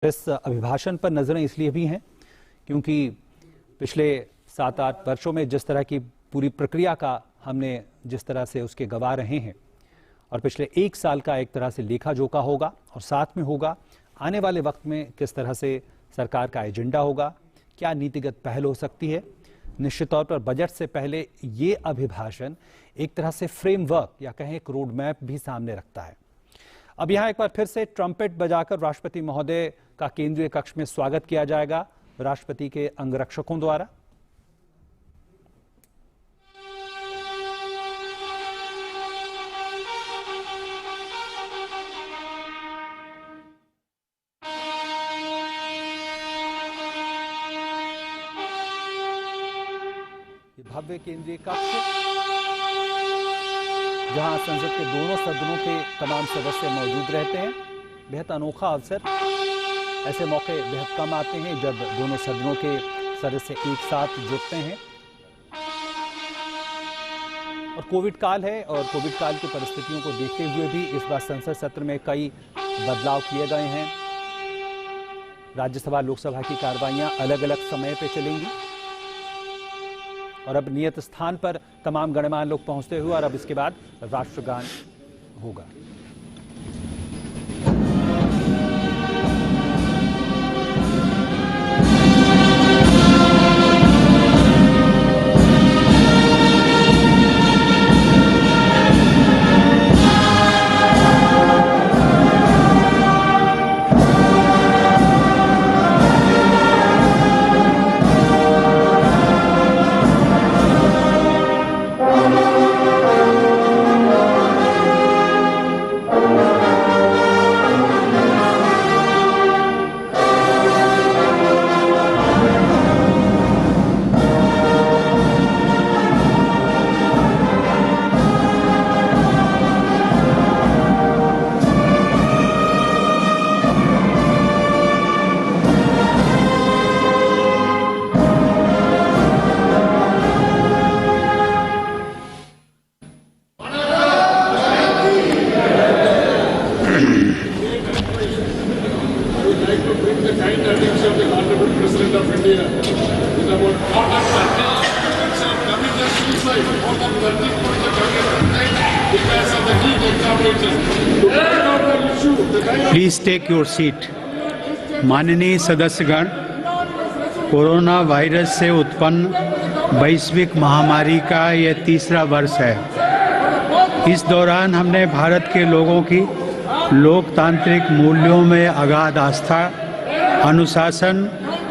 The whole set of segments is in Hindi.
इस अभिभाषण पर नजरें इसलिए भी हैं क्योंकि पिछले 7-8 वर्षों में जिस तरह की पूरी प्रक्रिया का हमने जिस तरह से उसके गवाह रहे हैं और पिछले 1 साल का एक तरह से लेखा जोखा होगा और साथ में होगा आने वाले वक्त में किस तरह से सरकार का एजेंडा होगा, क्या नीतिगत पहल हो सकती है। निश्चित तौर पर बजट से पहले ये अभिभाषण एक तरह से फ्रेमवर्क या कहें एक रोड मैप भी सामने रखता है। अब यहां एक बार फिर से ट्रम्पेट बजाकर राष्ट्रपति महोदय का केंद्रीय कक्ष में स्वागत किया जाएगा राष्ट्रपति के अंगरक्षकों द्वारा। भव्य केंद्रीय कक्ष जहां संसद के दोनों सदनों के तमाम सदस्य मौजूद रहते हैं। बेहद अनोखा अवसर, ऐसे मौके बेहद कम आते हैं जब दोनों सदनों के सदस्य एक साथ जुटते हैं। और कोविड काल है और कोविड काल की परिस्थितियों को देखते हुए भी इस बार संसद सत्र में कई बदलाव किए गए हैं। राज्यसभा लोकसभा की कार्रवाइयां अलग अलग समय पर चलेंगी और अब नियत स्थान पर तमाम गणमान्य लोग पहुंचते हुए और अब इसके बाद राष्ट्रगान होगा। Please take your seat. माननीय सदस्यगण, कोरोना वायरस से उत्पन्न वैश्विक महामारी का यह तीसरा वर्ष है। इस दौरान हमने भारत के लोगों की लोकतांत्रिक मूल्यों में अगाध आस्था, अनुशासन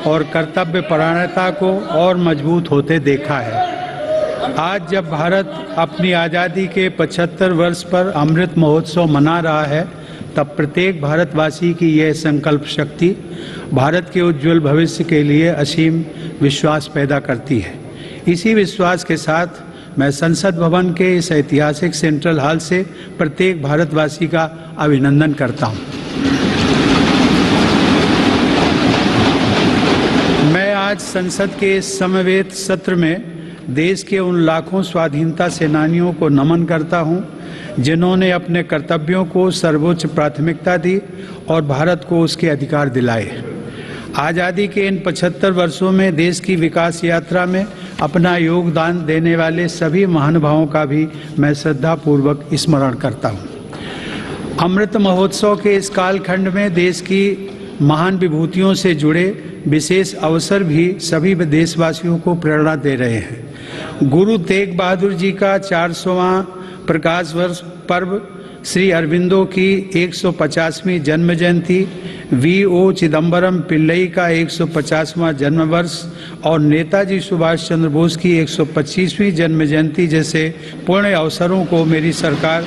और कर्तव्यपरायणता को और मजबूत होते देखा है। आज जब भारत अपनी आज़ादी के 75 वर्ष पर अमृत महोत्सव मना रहा है, तब प्रत्येक भारतवासी की यह संकल्प शक्ति भारत के उज्जवल भविष्य के लिए असीम विश्वास पैदा करती है। इसी विश्वास के साथ मैं संसद भवन के इस ऐतिहासिक सेंट्रल हॉल से प्रत्येक भारतवासी का अभिनंदन करता हूं। मैं आज संसद के इस समवेत सत्र में देश के उन लाखों स्वाधीनता सेनानियों को नमन करता हूं जिन्होंने अपने कर्तव्यों को सर्वोच्च प्राथमिकता दी और भारत को उसके अधिकार दिलाए। आज़ादी के इन 75 वर्षों में देश की विकास यात्रा में अपना योगदान देने वाले सभी महानुभावों का भी मैं श्रद्धापूर्वक स्मरण करता हूँ। अमृत महोत्सव के इस कालखंड में देश की महान विभूतियों से जुड़े विशेष अवसर भी सभी देशवासियों को प्रेरणा दे रहे हैं। गुरु तेग बहादुर जी का 400वां प्रकाश वर्ष पर्व, श्री अरविंदो की 150वीं जन्म जयंती, V.O. चिदम्बरम पिल्लई का 150वां जन्म वर्ष और नेताजी सुभाष चंद्र बोस की 125वीं जन्म जयंती जैसे पुण्य अवसरों को मेरी सरकार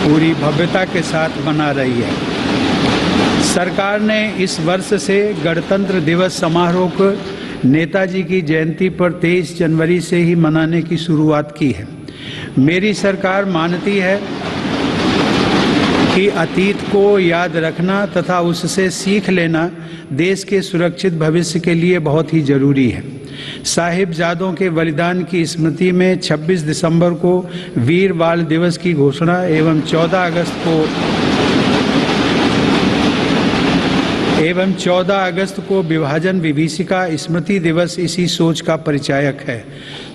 पूरी भव्यता के साथ मना रही है। सरकार ने इस वर्ष से गणतंत्र दिवस समारोह को नेताजी की जयंती पर 23 जनवरी से ही मनाने की शुरुआत की है। मेरी सरकार मानती है कि अतीत को याद रखना तथा उससे सीख लेना देश के सुरक्षित भविष्य के लिए बहुत ही जरूरी है। साहिबजादों के बलिदान की स्मृति में 26 दिसंबर को वीर बाल दिवस की घोषणा एवं 14 अगस्त को एवं 14 अगस्त को विभाजन विभीषिका स्मृति दिवस इसी सोच का परिचायक है।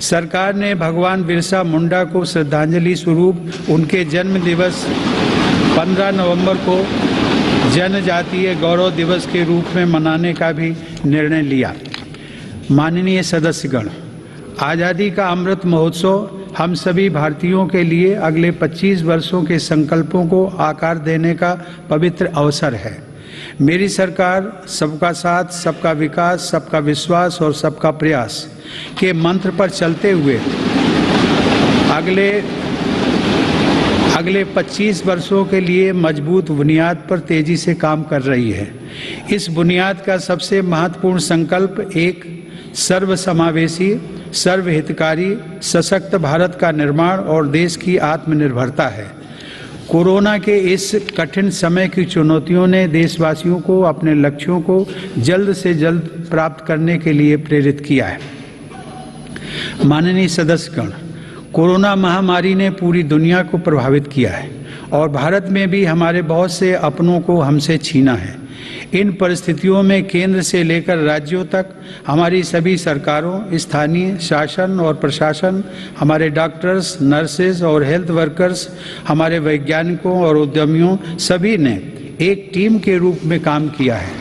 सरकार ने भगवान बिरसा मुंडा को श्रद्धांजलि स्वरूप उनके जन्म दिवस 15 नवंबर को जनजातीय गौरव दिवस के रूप में मनाने का भी निर्णय लिया। माननीय सदस्यगण, आज़ादी का अमृत महोत्सव हम सभी भारतीयों के लिए अगले 25 वर्षों के संकल्पों को आकार देने का पवित्र अवसर है। मेरी सरकार सबका साथ, सबका विकास, सबका विश्वास और सबका प्रयास के मंत्र पर चलते हुए अगले 25 वर्षों के लिए मजबूत बुनियाद पर तेजी से काम कर रही है। इस बुनियाद का सबसे महत्वपूर्ण संकल्प एक सर्वसमावेशी, सर्वहितकारी, सशक्त भारत का निर्माण और देश की आत्मनिर्भरता है। कोरोना के इस कठिन समय की चुनौतियों ने देशवासियों को अपने लक्ष्यों को जल्द से जल्द प्राप्त करने के लिए प्रेरित किया है। माननीय सदस्यगण, कोरोना महामारी ने पूरी दुनिया को प्रभावित किया है और भारत में भी हमारे बहुत से अपनों को हमसे छीना है। इन परिस्थितियों में केंद्र से लेकर राज्यों तक हमारी सभी सरकारों, स्थानीय शासन और प्रशासन, हमारे डॉक्टर्स, नर्सेज और हेल्थ वर्कर्स, हमारे वैज्ञानिकों और उद्यमियों सभी ने एक टीम के रूप में काम किया है।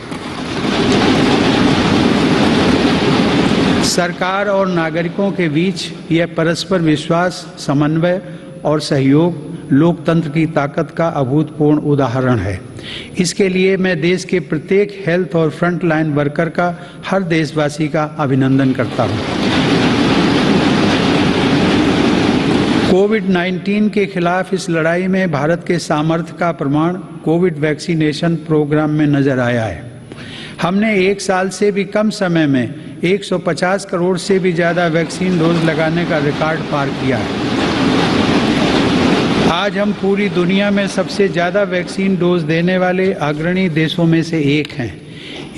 सरकार और नागरिकों के बीच यह परस्पर विश्वास, समन्वय और सहयोग लोकतंत्र की ताकत का अभूतपूर्व उदाहरण है। इसके लिए मैं देश के प्रत्येक हेल्थ और फ्रंट लाइन वर्कर का, हर देशवासी का अभिनंदन करता हूं। कोविड-19 के खिलाफ इस लड़ाई में भारत के सामर्थ्य का प्रमाण कोविड वैक्सीनेशन प्रोग्राम में नजर आया है। हमने 1 साल से भी कम समय में 150 करोड़ से भी ज़्यादा वैक्सीन डोज लगाने का रिकॉर्ड पार किया है। आज हम पूरी दुनिया में सबसे ज़्यादा वैक्सीन डोज देने वाले अग्रणी देशों में से एक हैं।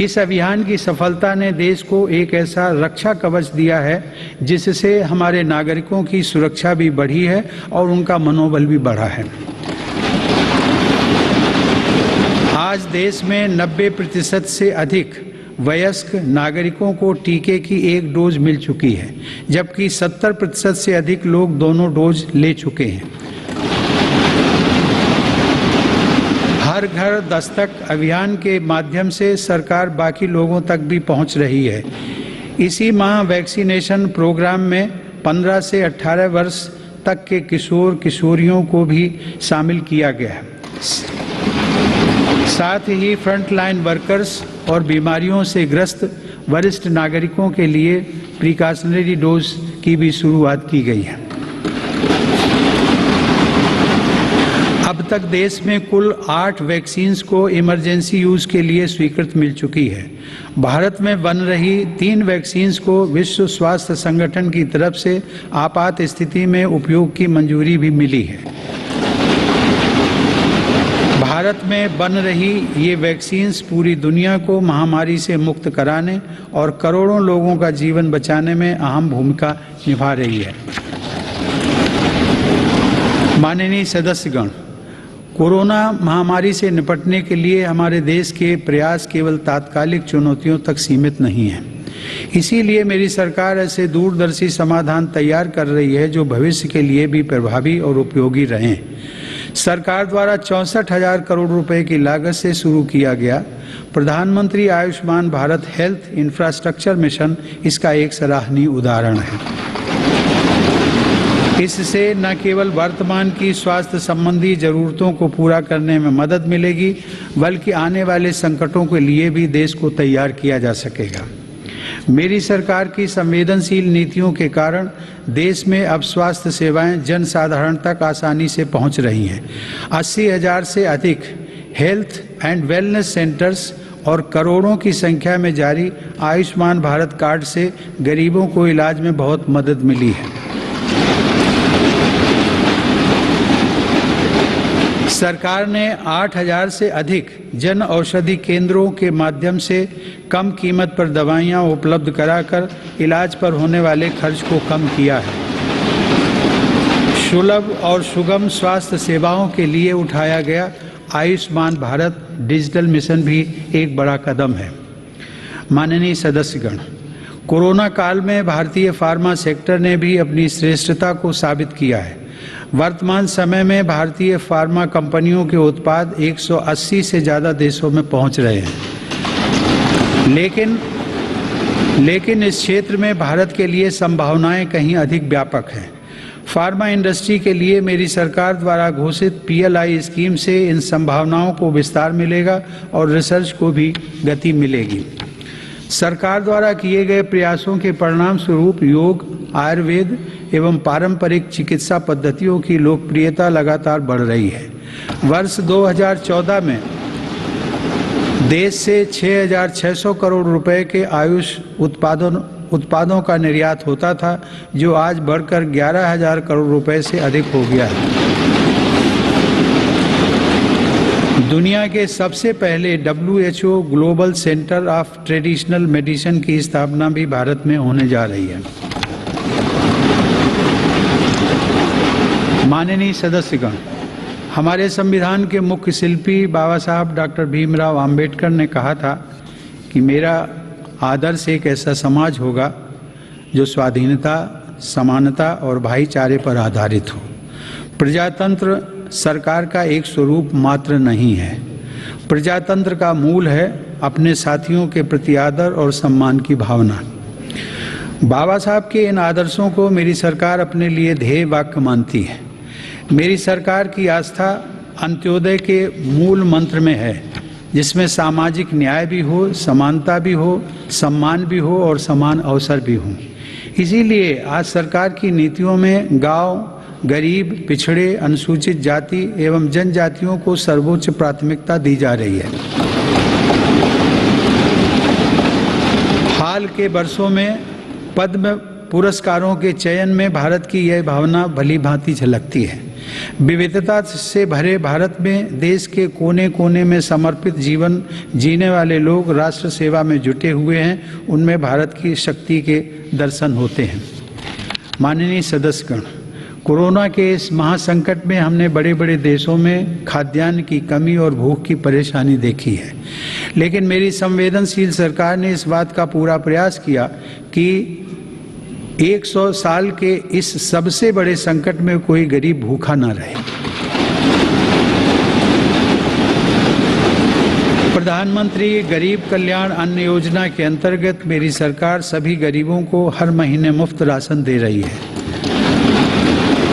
इस अभियान की सफलता ने देश को एक ऐसा रक्षा कवच दिया है जिससे हमारे नागरिकों की सुरक्षा भी बढ़ी है और उनका मनोबल भी बढ़ा है। आज देश में 90% से अधिक वयस्क नागरिकों को टीके की 1 डोज मिल चुकी है, जबकि 70% से अधिक लोग दोनों डोज ले चुके हैं। हर घर दस्तक अभियान के माध्यम से सरकार बाकी लोगों तक भी पहुंच रही है। इसी माह वैक्सीनेशन प्रोग्राम में 15 से 18 वर्ष तक के किशोर किशोरियों को भी शामिल किया गया है। साथ ही फ्रंट लाइन वर्कर्स और बीमारियों से ग्रस्त वरिष्ठ नागरिकों के लिए प्रिकॉशनरी डोज की भी शुरुआत की गई है। अब तक देश में कुल 8 वैक्सीन्स को इमरजेंसी यूज के लिए स्वीकृत मिल चुकी है। भारत में बन रही 3 वैक्सीन्स को विश्व स्वास्थ्य संगठन की तरफ से आपात स्थिति में उपयोग की मंजूरी भी मिली है। भारत में बन रही ये वैक्सीन्स पूरी दुनिया को महामारी से मुक्त कराने और करोड़ों लोगों का जीवन बचाने में अहम भूमिका निभा रही है। माननीय सदस्यगण, कोरोना महामारी से निपटने के लिए हमारे देश के प्रयास केवल तात्कालिक चुनौतियों तक सीमित नहीं हैं। इसीलिए मेरी सरकार ऐसे दूरदर्शी समाधान तैयार कर रही है जो भविष्य के लिए भी प्रभावी और उपयोगी रहें। सरकार द्वारा 64,000 करोड़ रुपए की लागत से शुरू किया गया प्रधानमंत्री Ayushman Bharat health infrastructure mission इसका एक सराहनीय उदाहरण है। इससे न केवल वर्तमान की स्वास्थ्य संबंधी जरूरतों को पूरा करने में मदद मिलेगी, बल्कि आने वाले संकटों के लिए भी देश को तैयार किया जा सकेगा। मेरी सरकार की संवेदनशील नीतियों के कारण देश में अब स्वास्थ्य सेवाएं जन साधारण तक आसानी से पहुंच रही हैं। 80,000 से अधिक हेल्थ एंड वेलनेस सेंटर्स और करोड़ों की संख्या में जारी आयुष्मान भारत कार्ड से गरीबों को इलाज में बहुत मदद मिली है। सरकार ने 8,000 से अधिक जन औषधि केंद्रों के माध्यम से कम कीमत पर दवाइयां उपलब्ध कराकर इलाज पर होने वाले खर्च को कम किया है। सुलभ और सुगम स्वास्थ्य सेवाओं के लिए उठाया गया आयुष्मान भारत डिजिटल मिशन भी एक बड़ा कदम है। माननीय सदस्यगण, कोरोना काल में भारतीय फार्मा सेक्टर ने भी अपनी श्रेष्ठता को साबित किया है। वर्तमान समय में भारतीय फार्मा कंपनियों के उत्पाद 180 से ज़्यादा देशों में पहुंच रहे हैं। लेकिन इस क्षेत्र में भारत के लिए संभावनाएं कहीं अधिक व्यापक हैं। फार्मा इंडस्ट्री के लिए मेरी सरकार द्वारा घोषित PLI स्कीम से इन संभावनाओं को विस्तार मिलेगा और रिसर्च को भी गति मिलेगी। सरकार द्वारा किए गए प्रयासों के परिणाम स्वरूप योग, आयुर्वेद एवं पारंपरिक चिकित्सा पद्धतियों की लोकप्रियता लगातार बढ़ रही है। वर्ष 2014 में देश से 6,600 करोड़ रुपए के आयुष उत्पादों का निर्यात होता था, जो आज बढ़कर 11,000 करोड़ रुपए से अधिक हो गया है। दुनिया के सबसे पहले WHO global centre of traditional medicine की स्थापना भी भारत में होने जा रही है। माननीय सदस्यगण, हमारे संविधान के मुख्य शिल्पी बाबा साहब डॉक्टर भीमराव अंबेडकर ने कहा था कि मेरा आदर्श एक ऐसा समाज होगा जो स्वाधीनता, समानता और भाईचारे पर आधारित हो। प्रजातंत्र सरकार का एक स्वरूप मात्र नहीं है। प्रजातंत्र का मूल है अपने साथियों के प्रति आदर और सम्मान की भावना। बाबा साहब के इन आदर्शों को मेरी सरकार अपने लिए ध्येय वाक्य मानती है। मेरी सरकार की आस्था अंत्योदय के मूल मंत्र में है, जिसमें सामाजिक न्याय भी हो, समानता भी हो, सम्मान भी हो और समान अवसर भी हो। इसीलिए आज सरकार की नीतियों में गांव, गरीब, पिछड़े, अनुसूचित जाति एवं जनजातियों को सर्वोच्च प्राथमिकता दी जा रही है। हाल के वर्षों में पद्म पुरस्कारों के चयन में भारत की यह भावना भली भांति झलकती है। विविधता से भरे भारत में देश के कोने कोने में समर्पित जीवन जीने वाले लोग राष्ट्र सेवा में जुटे हुए हैं। उनमें भारत की शक्ति के दर्शन होते हैं। माननीय सदस्यगण, कोरोना के इस महासंकट में हमने बड़े बड़े देशों में खाद्यान्न की कमी और भूख की परेशानी देखी है, लेकिन मेरी संवेदनशील सरकार ने इस बात का पूरा प्रयास किया कि 100 साल के इस सबसे बड़े संकट में कोई गरीब भूखा ना रहे। प्रधानमंत्री गरीब कल्याण अन्न योजना के अंतर्गत मेरी सरकार सभी गरीबों को हर महीने मुफ्त राशन दे रही है।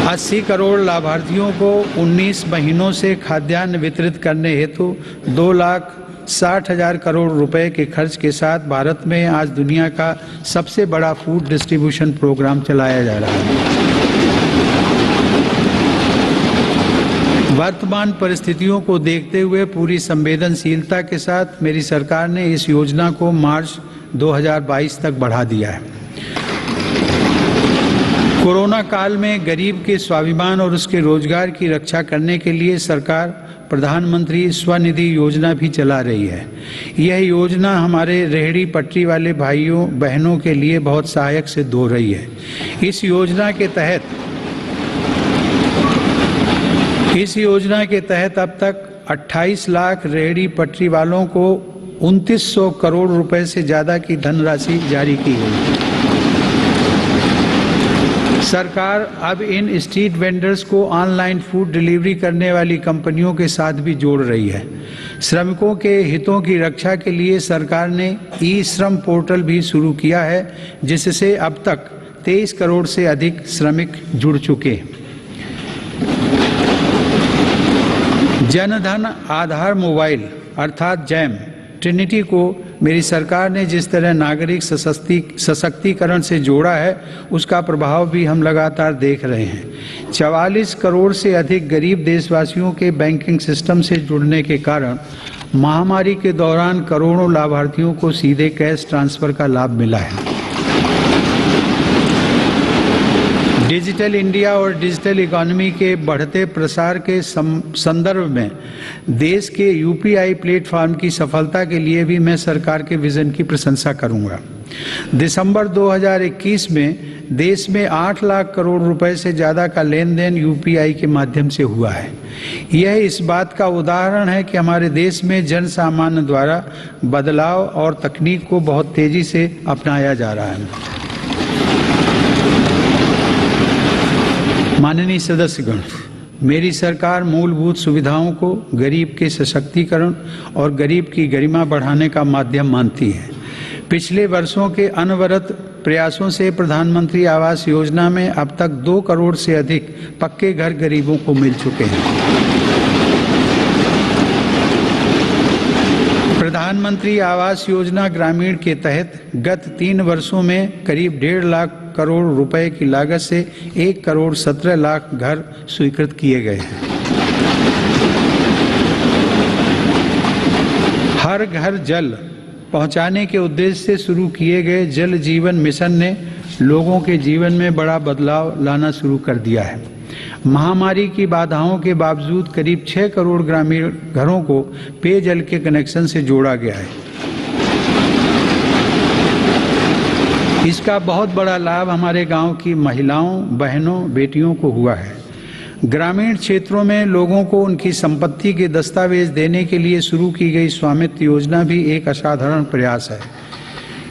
80 करोड़ लाभार्थियों को 19 महीनों से खाद्यान्न वितरित करने हेतु 2,60,000 करोड़ रुपए के खर्च के साथ भारत में आज दुनिया का सबसे बड़ा फूड डिस्ट्रीब्यूशन प्रोग्राम चलाया जा रहा है। वर्तमान परिस्थितियों को देखते हुए पूरी संवेदनशीलता के साथ मेरी सरकार ने इस योजना को मार्च 2022 तक बढ़ा दिया है। कोरोना काल में गरीब के स्वाभिमान और उसके रोजगार की रक्षा करने के लिए सरकार प्रधानमंत्री स्वनिधि योजना भी चला रही है। यह योजना हमारे रेहड़ी पटरी वाले भाइयों बहनों के लिए बहुत सहायक सिद्ध हो रही है। इस योजना के तहत अब तक 28 लाख रेहड़ी पटरी वालों को 2900 करोड़ रुपए से ज़्यादा की धनराशि जारी की गई। सरकार अब इन स्ट्रीट वेंडर्स को ऑनलाइन फूड डिलीवरी करने वाली कंपनियों के साथ भी जोड़ रही है। श्रमिकों के हितों की रक्षा के लिए सरकार ने ई-श्रम पोर्टल भी शुरू किया है, जिससे अब तक 23 करोड़ से अधिक श्रमिक जुड़ चुके हैं। जनधन आधार मोबाइल अर्थात जैम ट्रिनिटी को मेरी सरकार ने जिस तरह नागरिक सशक्तिकरण से जोड़ा है, उसका प्रभाव भी हम लगातार देख रहे हैं। 44 करोड़ से अधिक गरीब देशवासियों के बैंकिंग सिस्टम से जुड़ने के कारण महामारी के दौरान करोड़ों लाभार्थियों को सीधे कैश ट्रांसफर का लाभ मिला है। डिजिटल इंडिया और डिजिटल इकोनॉमी के बढ़ते प्रसार के संदर्भ में देश के यूपीआई प्लेटफॉर्म की सफलता के लिए भी मैं सरकार के विजन की प्रशंसा करूंगा। दिसंबर 2021 में देश में 8 लाख करोड़ रुपए से ज़्यादा का लेन देन यूपीआई के माध्यम से हुआ है। यह इस बात का उदाहरण है कि हमारे देश में जन सामान्य द्वारा बदलाव और तकनीक को बहुत तेजी से अपनाया जा रहा है। माननीय सदस्यगण, मेरी सरकार मूलभूत सुविधाओं को गरीब के सशक्तिकरण और गरीब की गरिमा बढ़ाने का माध्यम मानती है। पिछले वर्षों के अनवरत प्रयासों से प्रधानमंत्री आवास योजना में अब तक 2 करोड़ से अधिक पक्के घर गरीबों को मिल चुके हैं। प्रधानमंत्री आवास योजना ग्रामीण के तहत गत 3 वर्षों में करीब 1.5 लाख करोड़ रुपए की लागत से 1 करोड़ 17 लाख घर स्वीकृत किए गए हैं। हर घर जल पहुंचाने के उद्देश्य से शुरू किए गए जल जीवन मिशन ने लोगों के जीवन में बड़ा बदलाव लाना शुरू कर दिया है। महामारी की बाधाओं के बावजूद करीब 6 करोड़ ग्रामीण घरों को पेयजल के कनेक्शन से जोड़ा गया है। इसका बहुत बड़ा लाभ हमारे गांव की महिलाओं, बहनों, बेटियों को हुआ है। ग्रामीण क्षेत्रों में लोगों को उनकी संपत्ति के दस्तावेज देने के लिए शुरू की गई स्वामित्व योजना भी एक असाधारण प्रयास है।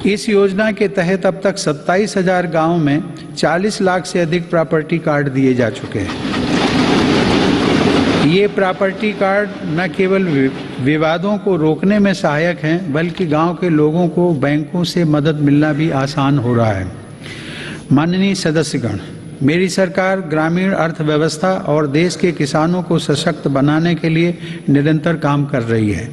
इस योजना के तहत अब तक 27,000 गाँव में 40 लाख से अधिक प्रॉपर्टी कार्ड दिए जा चुके हैं। ये प्रॉपर्टी कार्ड न केवल विवादों को रोकने में सहायक हैं, बल्कि गांव के लोगों को बैंकों से मदद मिलना भी आसान हो रहा है। माननीय सदस्यगण, मेरी सरकार ग्रामीण अर्थव्यवस्था और देश के किसानों को सशक्त बनाने के लिए निरंतर काम कर रही है।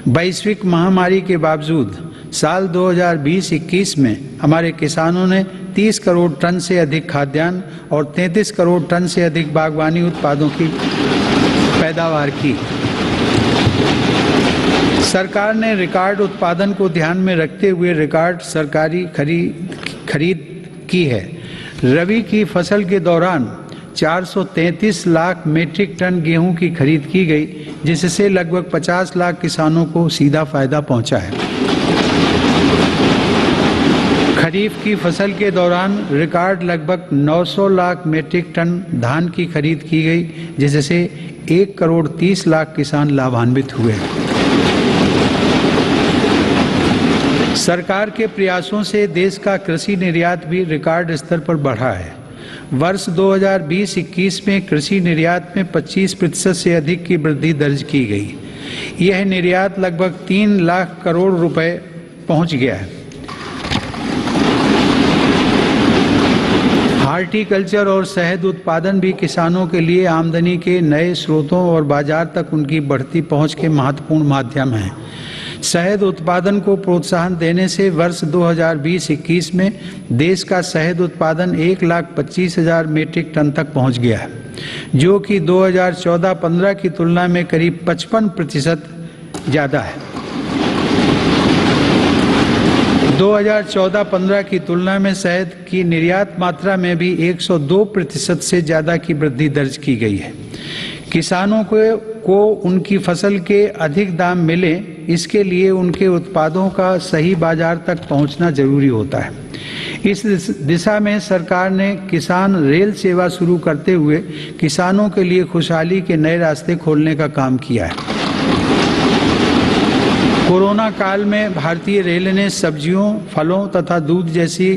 वैश्विक महामारी के बावजूद साल 2020-21 में हमारे किसानों ने 30 करोड़ टन से अधिक खाद्यान्न और 33 करोड़ टन से अधिक बागवानी उत्पादों की पैदावार की। सरकार ने रिकॉर्ड उत्पादन को ध्यान में रखते हुए रिकॉर्ड सरकारी खरीद की है। रबी की फसल के दौरान 433 लाख मीट्रिक टन गेहूं की खरीद की गई, जिससे लगभग 50 लाख किसानों को सीधा फायदा पहुंचा है। खरीफ की फसल के दौरान रिकॉर्ड लगभग 900 लाख मीट्रिक टन धान की खरीद की गई, जिससे 1 करोड़ 30 लाख किसान लाभान्वित हुए। सरकार के प्रयासों से देश का कृषि निर्यात भी रिकॉर्ड स्तर पर बढ़ा है। वर्ष 2020-21 में कृषि निर्यात में 25% से अधिक की वृद्धि दर्ज की गई। यह निर्यात लगभग 3 लाख करोड़ रुपए पहुंच गया है। हॉर्टिकल्चर और शहद उत्पादन भी किसानों के लिए आमदनी के नए स्रोतों और बाजार तक उनकी बढ़ती पहुंच के महत्वपूर्ण माध्यम हैं। शहद उत्पादन को प्रोत्साहन देने से वर्ष 2020-21 में देश का शहद उत्पादन 1,25,000 मीट्रिक टन तक पहुंच गया है, जो कि 2014-15 की तुलना में करीब 55% ज़्यादा है। 2014-15 की तुलना में शहद की निर्यात मात्रा में भी 102% से ज़्यादा की वृद्धि दर्ज की गई है। किसानों को उनकी फसल के अधिक दाम मिले, इसके लिए उनके उत्पादों का सही बाजार तक पहुंचना जरूरी होता है। इस दिशा में सरकार ने किसान रेल सेवा शुरू करते हुए किसानों के लिए खुशहाली के नए रास्ते खोलने का काम किया है। कोरोना काल में भारतीय रेल ने सब्जियों, फलों तथा दूध जैसी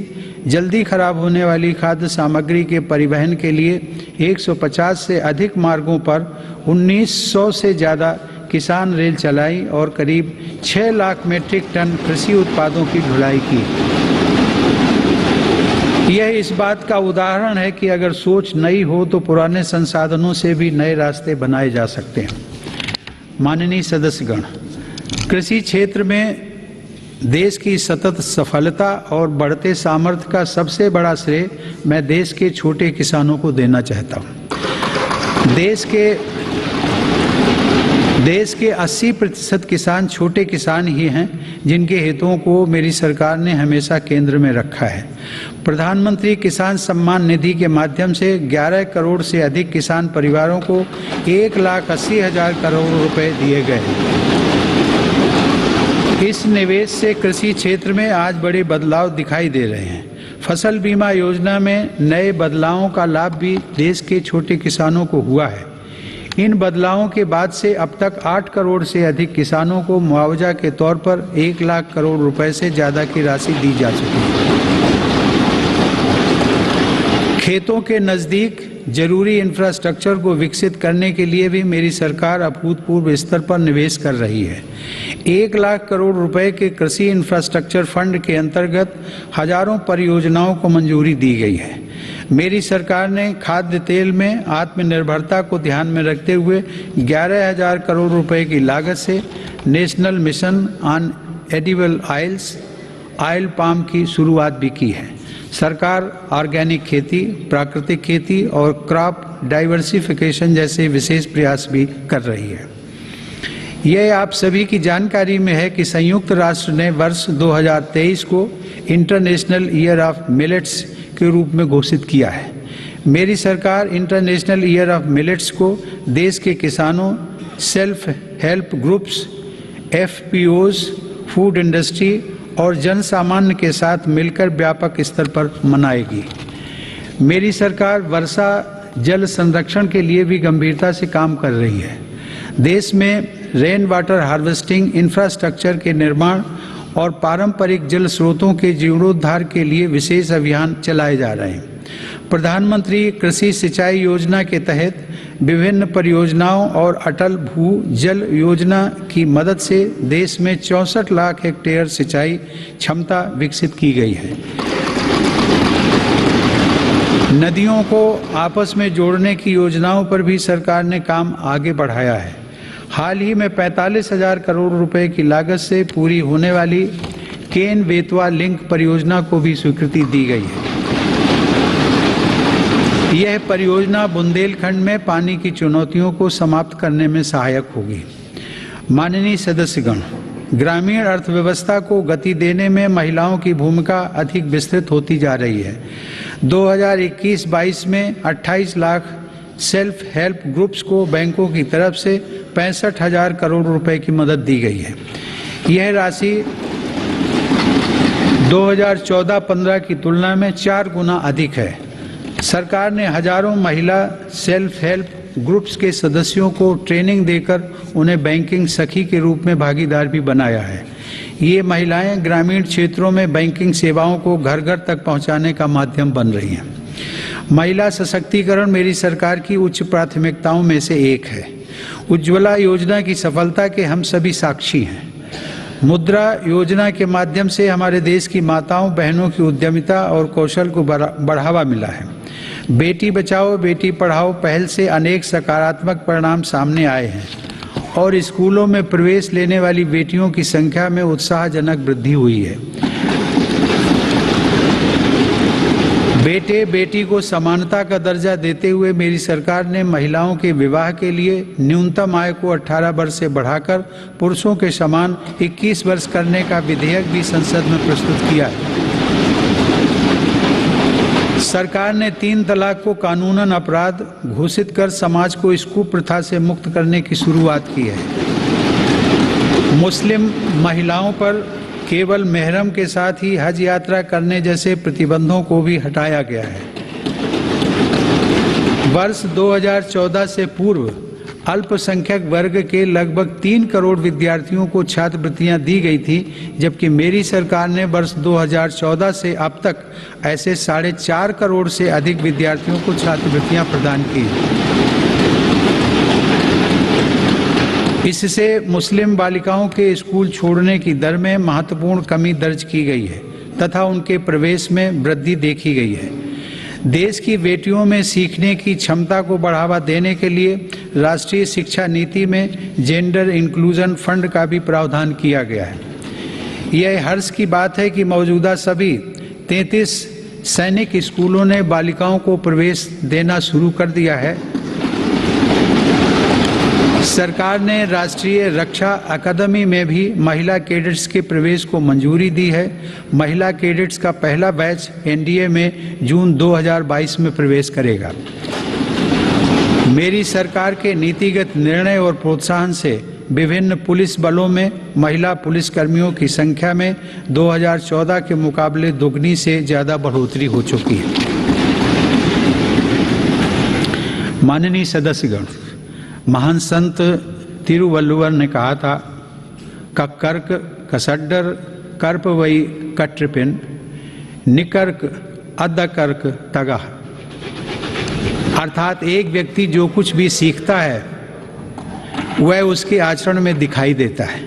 जल्दी खराब होने वाली खाद्य सामग्री के परिवहन के लिए 150 से अधिक मार्गों पर 1900 से ज़्यादा किसान रेल चलाई और करीब 6 लाख मीट्रिक टन कृषि उत्पादों की ढुलाई की। यह इस बात का उदाहरण है कि अगर सोच नई हो तो पुराने संसाधनों से भी नए रास्ते बनाए जा सकते हैं। माननीय सदस्यगण, कृषि क्षेत्र में देश की सतत सफलता और बढ़ते सामर्थ्य का सबसे बड़ा श्रेय मैं देश के छोटे किसानों को देना चाहता हूँ। देश के 80% किसान छोटे किसान ही हैं, जिनके हितों को मेरी सरकार ने हमेशा केंद्र में रखा है। प्रधानमंत्री किसान सम्मान निधि के माध्यम से 11 करोड़ से अधिक किसान परिवारों को 1,80,000 करोड़ रुपए दिए गए। इस निवेश से कृषि क्षेत्र में आज बड़े बदलाव दिखाई दे रहे हैं। फसल बीमा योजना में नए बदलावों का लाभ भी देश के छोटे किसानों को हुआ है। इन बदलावों के बाद से अब तक 8 करोड़ से अधिक किसानों को मुआवजा के तौर पर 1 लाख करोड़ रुपए से ज़्यादा की राशि दी जा चुकी है। खेतों के नज़दीक जरूरी इंफ्रास्ट्रक्चर को विकसित करने के लिए भी मेरी सरकार अभूतपूर्व स्तर पर निवेश कर रही है। 1 लाख करोड़ रुपए के कृषि इंफ्रास्ट्रक्चर फंड के अंतर्गत हजारों परियोजनाओं को मंजूरी दी गई है। मेरी सरकार ने खाद्य तेल में आत्मनिर्भरता को ध्यान में रखते हुए 11,000 करोड़ रुपए की लागत से national mission on edible oils oil palm की शुरुआत भी की है। सरकार ऑर्गेनिक खेती, प्राकृतिक खेती और क्रॉप डाइवर्सिफिकेशन जैसे विशेष प्रयास भी कर रही है। यह आप सभी की जानकारी में है कि संयुक्त राष्ट्र ने वर्ष 2023 को इंटरनेशनल ईयर ऑफ मिलेट्स के रूप में घोषित किया है। मेरी सरकार इंटरनेशनल ईयर ऑफ मिलेट्स को देश के किसानों, self help groups, FPOs, food industry और जन सामान्य के साथ मिलकर व्यापक स्तर पर मनाएगी। मेरी सरकार वर्षा जल संरक्षण के लिए भी गंभीरता से काम कर रही है। देश में रेन वाटर हार्वेस्टिंग इंफ्रास्ट्रक्चर के निर्माण और पारंपरिक जल स्रोतों के जीर्णोद्धार के लिए विशेष अभियान चलाए जा रहे हैं। प्रधानमंत्री कृषि सिंचाई योजना के तहत विभिन्न परियोजनाओं और अटल भू जल योजना की मदद से देश में 64 लाख हेक्टेयर सिंचाई क्षमता विकसित की गई है। नदियों को आपस में जोड़ने की योजनाओं पर भी सरकार ने काम आगे बढ़ाया है। हाल ही में 45,000 करोड़ रुपए की लागत से पूरी होने वाली केन बेतवा लिंक परियोजना को भी स्वीकृति दी गई है। यह परियोजना बुंदेलखंड में पानी की चुनौतियों को समाप्त करने में सहायक होगी। माननीय सदस्यगण, ग्रामीण अर्थव्यवस्था को गति देने में महिलाओं की भूमिका अधिक विस्तृत होती जा रही है। 2021-22 में 28 लाख सेल्फ हेल्प ग्रुप्स को बैंकों की तरफ से 65,000 करोड़ रुपए की मदद दी गई है। यह राशि 2014-15 की तुलना में 4 गुना अधिक है। सरकार ने हजारों महिला सेल्फ हेल्प ग्रुप्स के सदस्यों को ट्रेनिंग देकर उन्हें बैंकिंग सखी के रूप में भागीदार भी बनाया है। ये महिलाएं ग्रामीण क्षेत्रों में बैंकिंग सेवाओं को घर घर तक पहुंचाने का माध्यम बन रही हैं। महिला सशक्तिकरण मेरी सरकार की उच्च प्राथमिकताओं में से एक है। उज्ज्वला योजना की सफलता के हम सभी साक्षी हैं। मुद्रा योजना के माध्यम से हमारे देश की माताओं बहनों की उद्यमिता और कौशल को बढ़ावा मिला है। बेटी बचाओ बेटी पढ़ाओ पहल से अनेक सकारात्मक परिणाम सामने आए हैं और स्कूलों में प्रवेश लेने वाली बेटियों की संख्या में उत्साहजनक वृद्धि हुई है। बेटे बेटी को समानता का दर्जा देते हुए मेरी सरकार ने महिलाओं के विवाह के लिए न्यूनतम आय को 18 वर्ष से बढ़ाकर पुरुषों के समान 21 वर्ष करने का विधेयक भी संसद में प्रस्तुत किया है। सरकार ने 3 तलाक को कानूनन अपराध घोषित कर समाज को इस कुप्रथा से मुक्त करने की शुरुआत की है। मुस्लिम महिलाओं पर केवल मेहरम के साथ ही हज यात्रा करने जैसे प्रतिबंधों को भी हटाया गया है। वर्ष 2014 से पूर्व अल्पसंख्यक वर्ग के लगभग 3 करोड़ विद्यार्थियों को छात्रवृत्तियां दी गई थी, जबकि मेरी सरकार ने वर्ष 2014 से अब तक ऐसे 4.5 करोड़ से अधिक विद्यार्थियों को छात्रवृत्तियां प्रदान की। इससे मुस्लिम बालिकाओं के स्कूल छोड़ने की दर में महत्वपूर्ण कमी दर्ज की गई है तथा उनके प्रवेश में वृद्धि देखी गई है। देश की बेटियों में सीखने की क्षमता को बढ़ावा देने के लिए राष्ट्रीय शिक्षा नीति में जेंडर इंक्लूजन फंड का भी प्रावधान किया गया है। यह हर्ष की बात है कि मौजूदा सभी 33 सैनिक स्कूलों ने बालिकाओं को प्रवेश देना शुरू कर दिया है। सरकार ने राष्ट्रीय रक्षा अकादमी में भी महिला कैडेट्स के प्रवेश को मंजूरी दी है। महिला कैडेट्स का पहला बैच एनडीए में जून 2022 में प्रवेश करेगा। मेरी सरकार के नीतिगत निर्णय और प्रोत्साहन से विभिन्न पुलिस बलों में महिला पुलिसकर्मियों की संख्या में 2014 के मुकाबले दोगुनी से ज़्यादा बढ़ोतरी हो चुकी है। माननीय सदस्यगण, महान संत तिरुवल्लुवर ने कहा था, कक्कर्क कसड्डर कर्प वई कट्रपिन निकर्क अद्दकर्क तगह। अर्थात एक व्यक्ति जो कुछ भी सीखता है वह उसके आचरण में दिखाई देता है।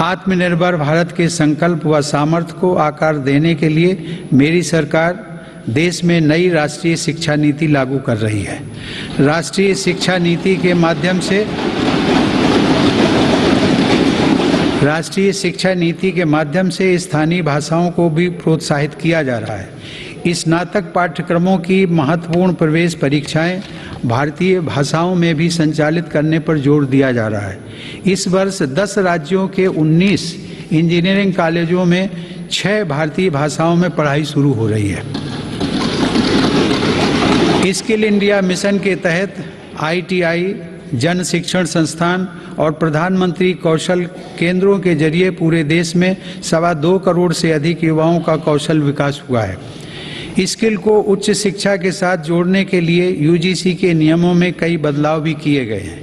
आत्मनिर्भर भारत के संकल्प व सामर्थ्य को आकार देने के लिए मेरी सरकार देश में नई राष्ट्रीय शिक्षा नीति लागू कर रही है। राष्ट्रीय शिक्षा नीति के माध्यम से स्थानीय भाषाओं को भी प्रोत्साहित किया जा रहा है। स्नातक पाठ्यक्रमों की महत्वपूर्ण प्रवेश परीक्षाएं भारतीय भाषाओं में भी संचालित करने पर जोर दिया जा रहा है। इस वर्ष 10 राज्यों के 19 इंजीनियरिंग कॉलेजों में 6 भारतीय भाषाओं में पढ़ाई शुरू हो रही है। स्किल इंडिया मिशन के तहत ITI, जन शिक्षण संस्थान और प्रधानमंत्री कौशल केंद्रों के जरिए पूरे देश में 2.25 करोड़ से अधिक युवाओं का कौशल विकास हुआ है। स्किल को उच्च शिक्षा के साथ जोड़ने के लिए UGC के नियमों में कई बदलाव भी किए गए हैं।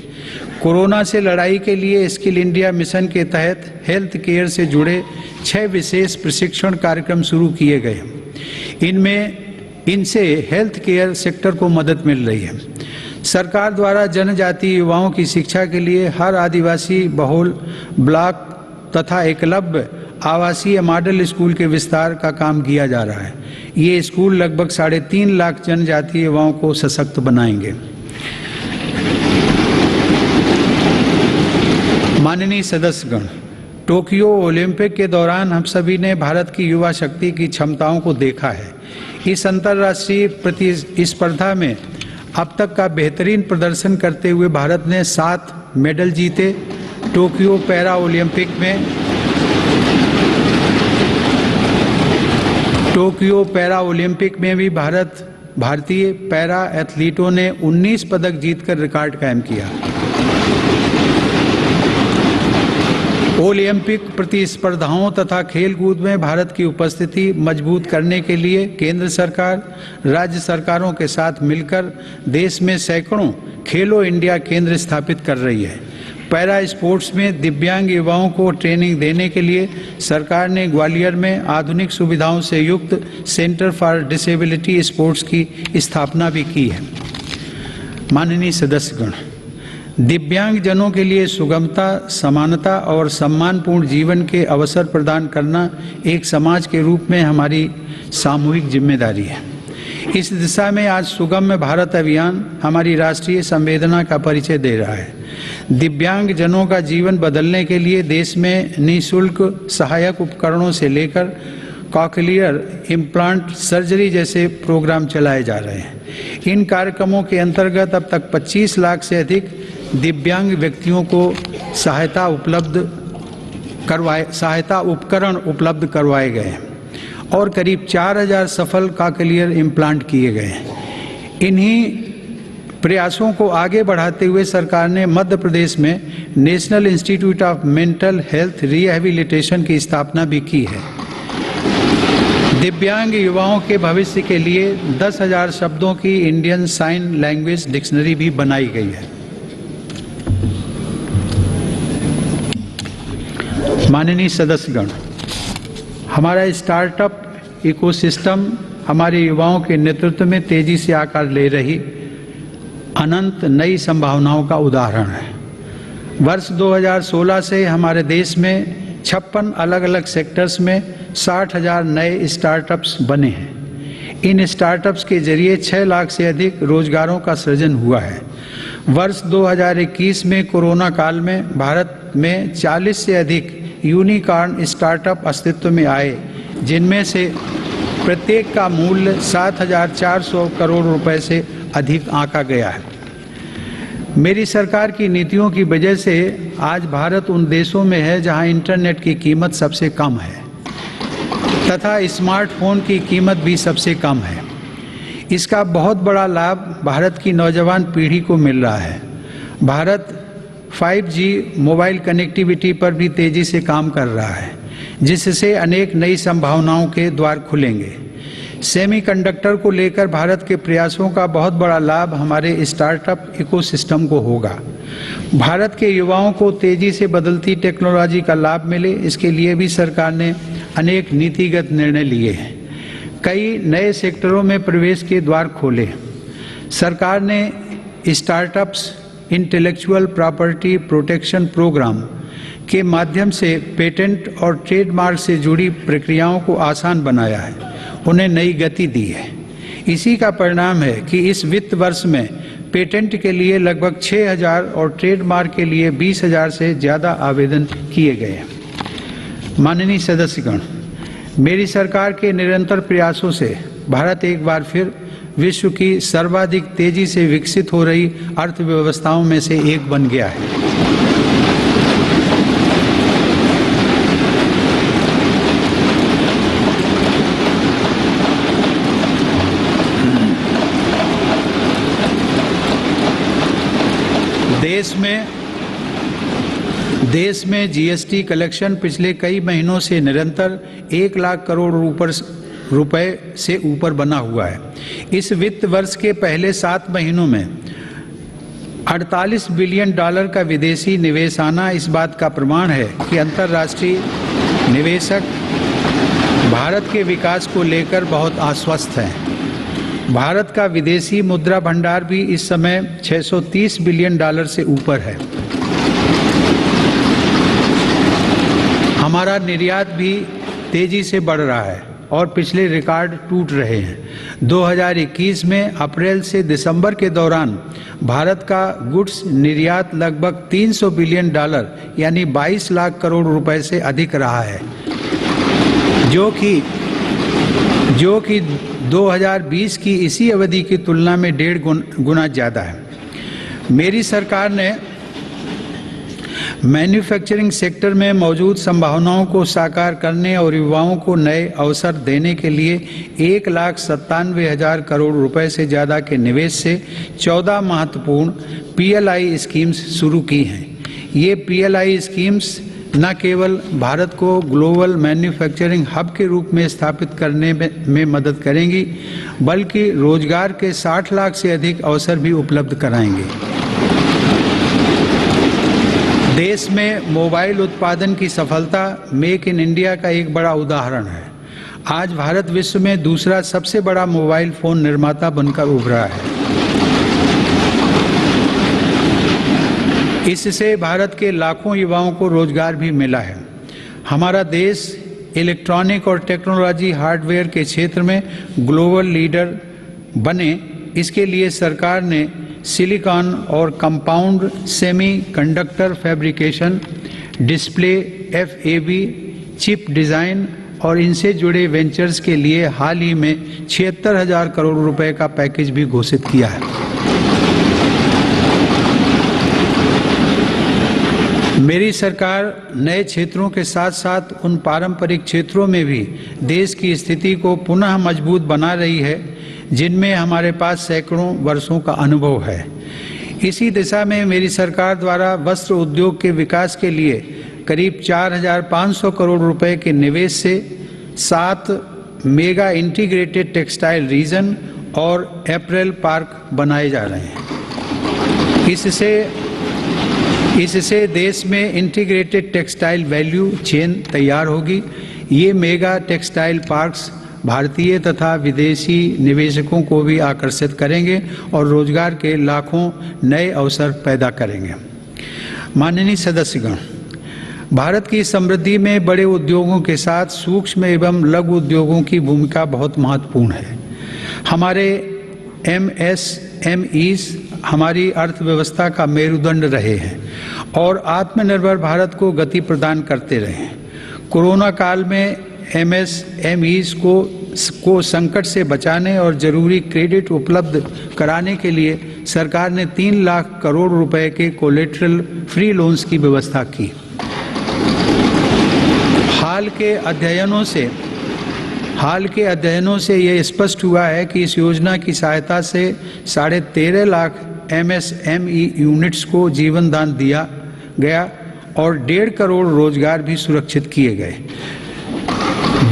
कोरोना से लड़ाई के लिए स्किल इंडिया मिशन के तहत हेल्थ केयर से जुड़े 6 विशेष प्रशिक्षण कार्यक्रम शुरू किए गए। इनसे हेल्थ केयर सेक्टर को मदद मिल रही है। सरकार द्वारा जनजातीय युवाओं की शिक्षा के लिए हर आदिवासी बहुल ब्लॉक तथा एकलव्य आवासीय मॉडल स्कूल के विस्तार का काम किया जा रहा है। ये स्कूल लगभग 3.5 लाख जनजातीय युवाओं को सशक्त बनाएंगे। माननीय सदस्यगण, टोक्यो ओलंपिक के दौरान हम सभी ने भारत की युवा शक्ति की क्षमताओं को देखा है। इस अंतर्राष्ट्रीय प्रतिस्पर्धा में अब तक का बेहतरीन प्रदर्शन करते हुए भारत ने 7 मेडल जीते। टोक्यो पैरा ओलंपिक में भी भारतीय पैरा एथलीटों ने 19 पदक जीतकर रिकॉर्ड कायम किया। ओलंपिक प्रतिस्पर्धाओं तथा खेलकूद में भारत की उपस्थिति मजबूत करने के लिए केंद्र सरकार राज्य सरकारों के साथ मिलकर देश में सैकड़ों खेलो इंडिया केंद्र स्थापित कर रही है। पैरा स्पोर्ट्स में दिव्यांग युवाओं को ट्रेनिंग देने के लिए सरकार ने ग्वालियर में आधुनिक सुविधाओं से युक्त सेंटर फॉर डिसेबिलिटी स्पोर्ट्स की स्थापना भी की है। माननीय सदस्यगण, दिव्यांग जनों के लिए सुगमता, समानता और सम्मानपूर्ण जीवन के अवसर प्रदान करना एक समाज के रूप में हमारी सामूहिक जिम्मेदारी है। इस दिशा में आज सुगम्य भारत अभियान हमारी राष्ट्रीय संवेदना का परिचय दे रहा है। दिव्यांग जनों का जीवन बदलने के लिए देश में निःशुल्क सहायक उपकरणों से लेकर कॉकलियर इम्प्लांट सर्जरी जैसे प्रोग्राम चलाए जा रहे हैं। इन कार्यक्रमों के अंतर्गत अब तक 25 लाख से अधिक दिव्यांग व्यक्तियों को सहायता उपकरण उपलब्ध करवाए गए हैं और करीब 4000 सफल कॉकलियर इम्प्लांट किए गए हैं। इन्हीं प्रयासों को आगे बढ़ाते हुए सरकार ने मध्य प्रदेश में national institute of mental health rehabilitation की स्थापना भी की है। दिव्यांग युवाओं के भविष्य के लिए 10,000 शब्दों की इंडियन साइन लैंग्वेज डिक्शनरी भी बनाई गई है। माननीय सदस्यगण, हमारा स्टार्टअप इकोसिस्टम हमारे युवाओं के नेतृत्व में तेजी से आकार ले रही अनंत नई संभावनाओं का उदाहरण है। वर्ष 2016 से हमारे देश में 56 अलग अलग सेक्टर्स में 60,000 नए स्टार्टअप्स बने हैं। इन स्टार्टअप्स के जरिए 6 लाख से अधिक रोजगारों का सृजन हुआ है। वर्ष 2021 में कोरोना काल में भारत में 40 से अधिक यूनिकॉर्न स्टार्टअप अस्तित्व में आए, जिनमें से प्रत्येक का मूल्य 7,400 करोड़ रुपए से अधिक आंका गया है। मेरी सरकार की नीतियों की वजह से आज भारत उन देशों में है जहां इंटरनेट की कीमत सबसे कम है तथा स्मार्टफोन की कीमत भी सबसे कम है। इसका बहुत बड़ा लाभ भारत की नौजवान पीढ़ी को मिल रहा है। भारत 5G मोबाइल कनेक्टिविटी पर भी तेजी से काम कर रहा है, जिससे अनेक नई संभावनाओं के द्वार खुलेंगे। सेमीकंडक्टर को लेकर भारत के प्रयासों का बहुत बड़ा लाभ हमारे स्टार्टअप इकोसिस्टम को होगा। भारत के युवाओं को तेजी से बदलती टेक्नोलॉजी का लाभ मिले, इसके लिए भी सरकार ने अनेक नीतिगत निर्णय लिए हैं। कई नए सेक्टरों में प्रवेश के द्वार खोले। सरकार ने startups intellectual property protection program के माध्यम से पेटेंट और ट्रेडमार्क से जुड़ी प्रक्रियाओं को आसान बनाया है, उन्हें नई गति दी है। इसी का परिणाम है कि इस वित्त वर्ष में पेटेंट के लिए लगभग 6,000 और ट्रेडमार्क के लिए 20,000 से ज़्यादा आवेदन किए गए हैं। माननीय सदस्यगण, मेरी सरकार के निरंतर प्रयासों से भारत एक बार फिर विश्व की सर्वाधिक तेजी से विकसित हो रही अर्थव्यवस्थाओं में से एक बन गया है। देश में जीएसटी कलेक्शन पिछले कई महीनों से निरंतर 1 लाख करोड़ रुपए से ऊपर बना हुआ है। इस वित्त वर्ष के पहले 7 महीनों में 48 बिलियन डॉलर का विदेशी निवेश आना इस बात का प्रमाण है कि अंतर्राष्ट्रीय निवेशक भारत के विकास को लेकर बहुत आश्वस्त हैं। भारत का विदेशी मुद्रा भंडार भी इस समय 630 बिलियन डॉलर से ऊपर है। हमारा निर्यात भी तेजी से बढ़ रहा है और पिछले रिकॉर्ड टूट रहे हैं। 2021 में अप्रैल से दिसंबर के दौरान भारत का गुड्स निर्यात लगभग 300 बिलियन डॉलर यानी 22 लाख करोड़ रुपए से अधिक रहा है, जो कि 2020 की इसी अवधि की तुलना में 1.5 गुना ज़्यादा है। मेरी सरकार ने मैन्युफैक्चरिंग सेक्टर में मौजूद संभावनाओं को साकार करने और युवाओं को नए अवसर देने के लिए 1,97,000 करोड़ रुपए से ज़्यादा के निवेश से 14 महत्वपूर्ण PLI स्कीम्स शुरू की हैं। ये PLI स्कीम्स न केवल भारत को ग्लोबल मैन्युफैक्चरिंग हब के रूप में स्थापित करने में मदद करेंगी, बल्कि रोजगार के 60 लाख से अधिक अवसर भी उपलब्ध कराएंगे। देश में मोबाइल उत्पादन की सफलता मेक इन इंडिया का एक बड़ा उदाहरण है। आज भारत विश्व में दूसरा सबसे बड़ा मोबाइल फोन निर्माता बनकर उभरा है। इससे भारत के लाखों युवाओं को रोजगार भी मिला है। हमारा देश इलेक्ट्रॉनिक और टेक्नोलॉजी हार्डवेयर के क्षेत्र में ग्लोबल लीडर बने, इसके लिए सरकार ने सिलिकॉन और compound semiconductor fabrication, display, FAB, chip design और इनसे जुड़े वेंचर्स के लिए हाल ही में 76,000 करोड़ रुपए का पैकेज भी घोषित किया है। मेरी सरकार नए क्षेत्रों के साथ साथ उन पारंपरिक क्षेत्रों में भी देश की स्थिति को पुनः मजबूत बना रही है जिनमें हमारे पास सैकड़ों वर्षों का अनुभव है। इसी दिशा में मेरी सरकार द्वारा वस्त्र उद्योग के विकास के लिए करीब 4,500 करोड़ रुपए के निवेश से 7 मेगा इंटीग्रेटेड टेक्सटाइल रीजन और अपैरल पार्क बनाए जा रहे हैं। इससे देश में इंटीग्रेटेड टेक्सटाइल वैल्यू चेन तैयार होगी। ये मेगा टेक्सटाइल पार्क्स भारतीय तथा विदेशी निवेशकों को भी आकर्षित करेंगे और रोजगार के लाखों नए अवसर पैदा करेंगे। माननीय सदस्यगण, भारत की समृद्धि में बड़े उद्योगों के साथ सूक्ष्म एवं लघु उद्योगों की भूमिका बहुत महत्वपूर्ण है। हमारे MSMEs हमारी अर्थव्यवस्था का मेरुदंड रहे हैं और आत्मनिर्भर भारत को गति प्रदान करते रहे हैं। कोरोना काल में MSMEs को संकट से बचाने और जरूरी क्रेडिट उपलब्ध कराने के लिए सरकार ने 3 लाख करोड़ रुपए के कोलेटरल फ्री लोन्स की व्यवस्था की। हाल के अध्ययनों से यह स्पष्ट हुआ है कि इस योजना की सहायता से 13.5 लाख MSME यूनिट्स को जीवन दान दिया गया और 1.5 करोड़ रोजगार भी सुरक्षित किए गए।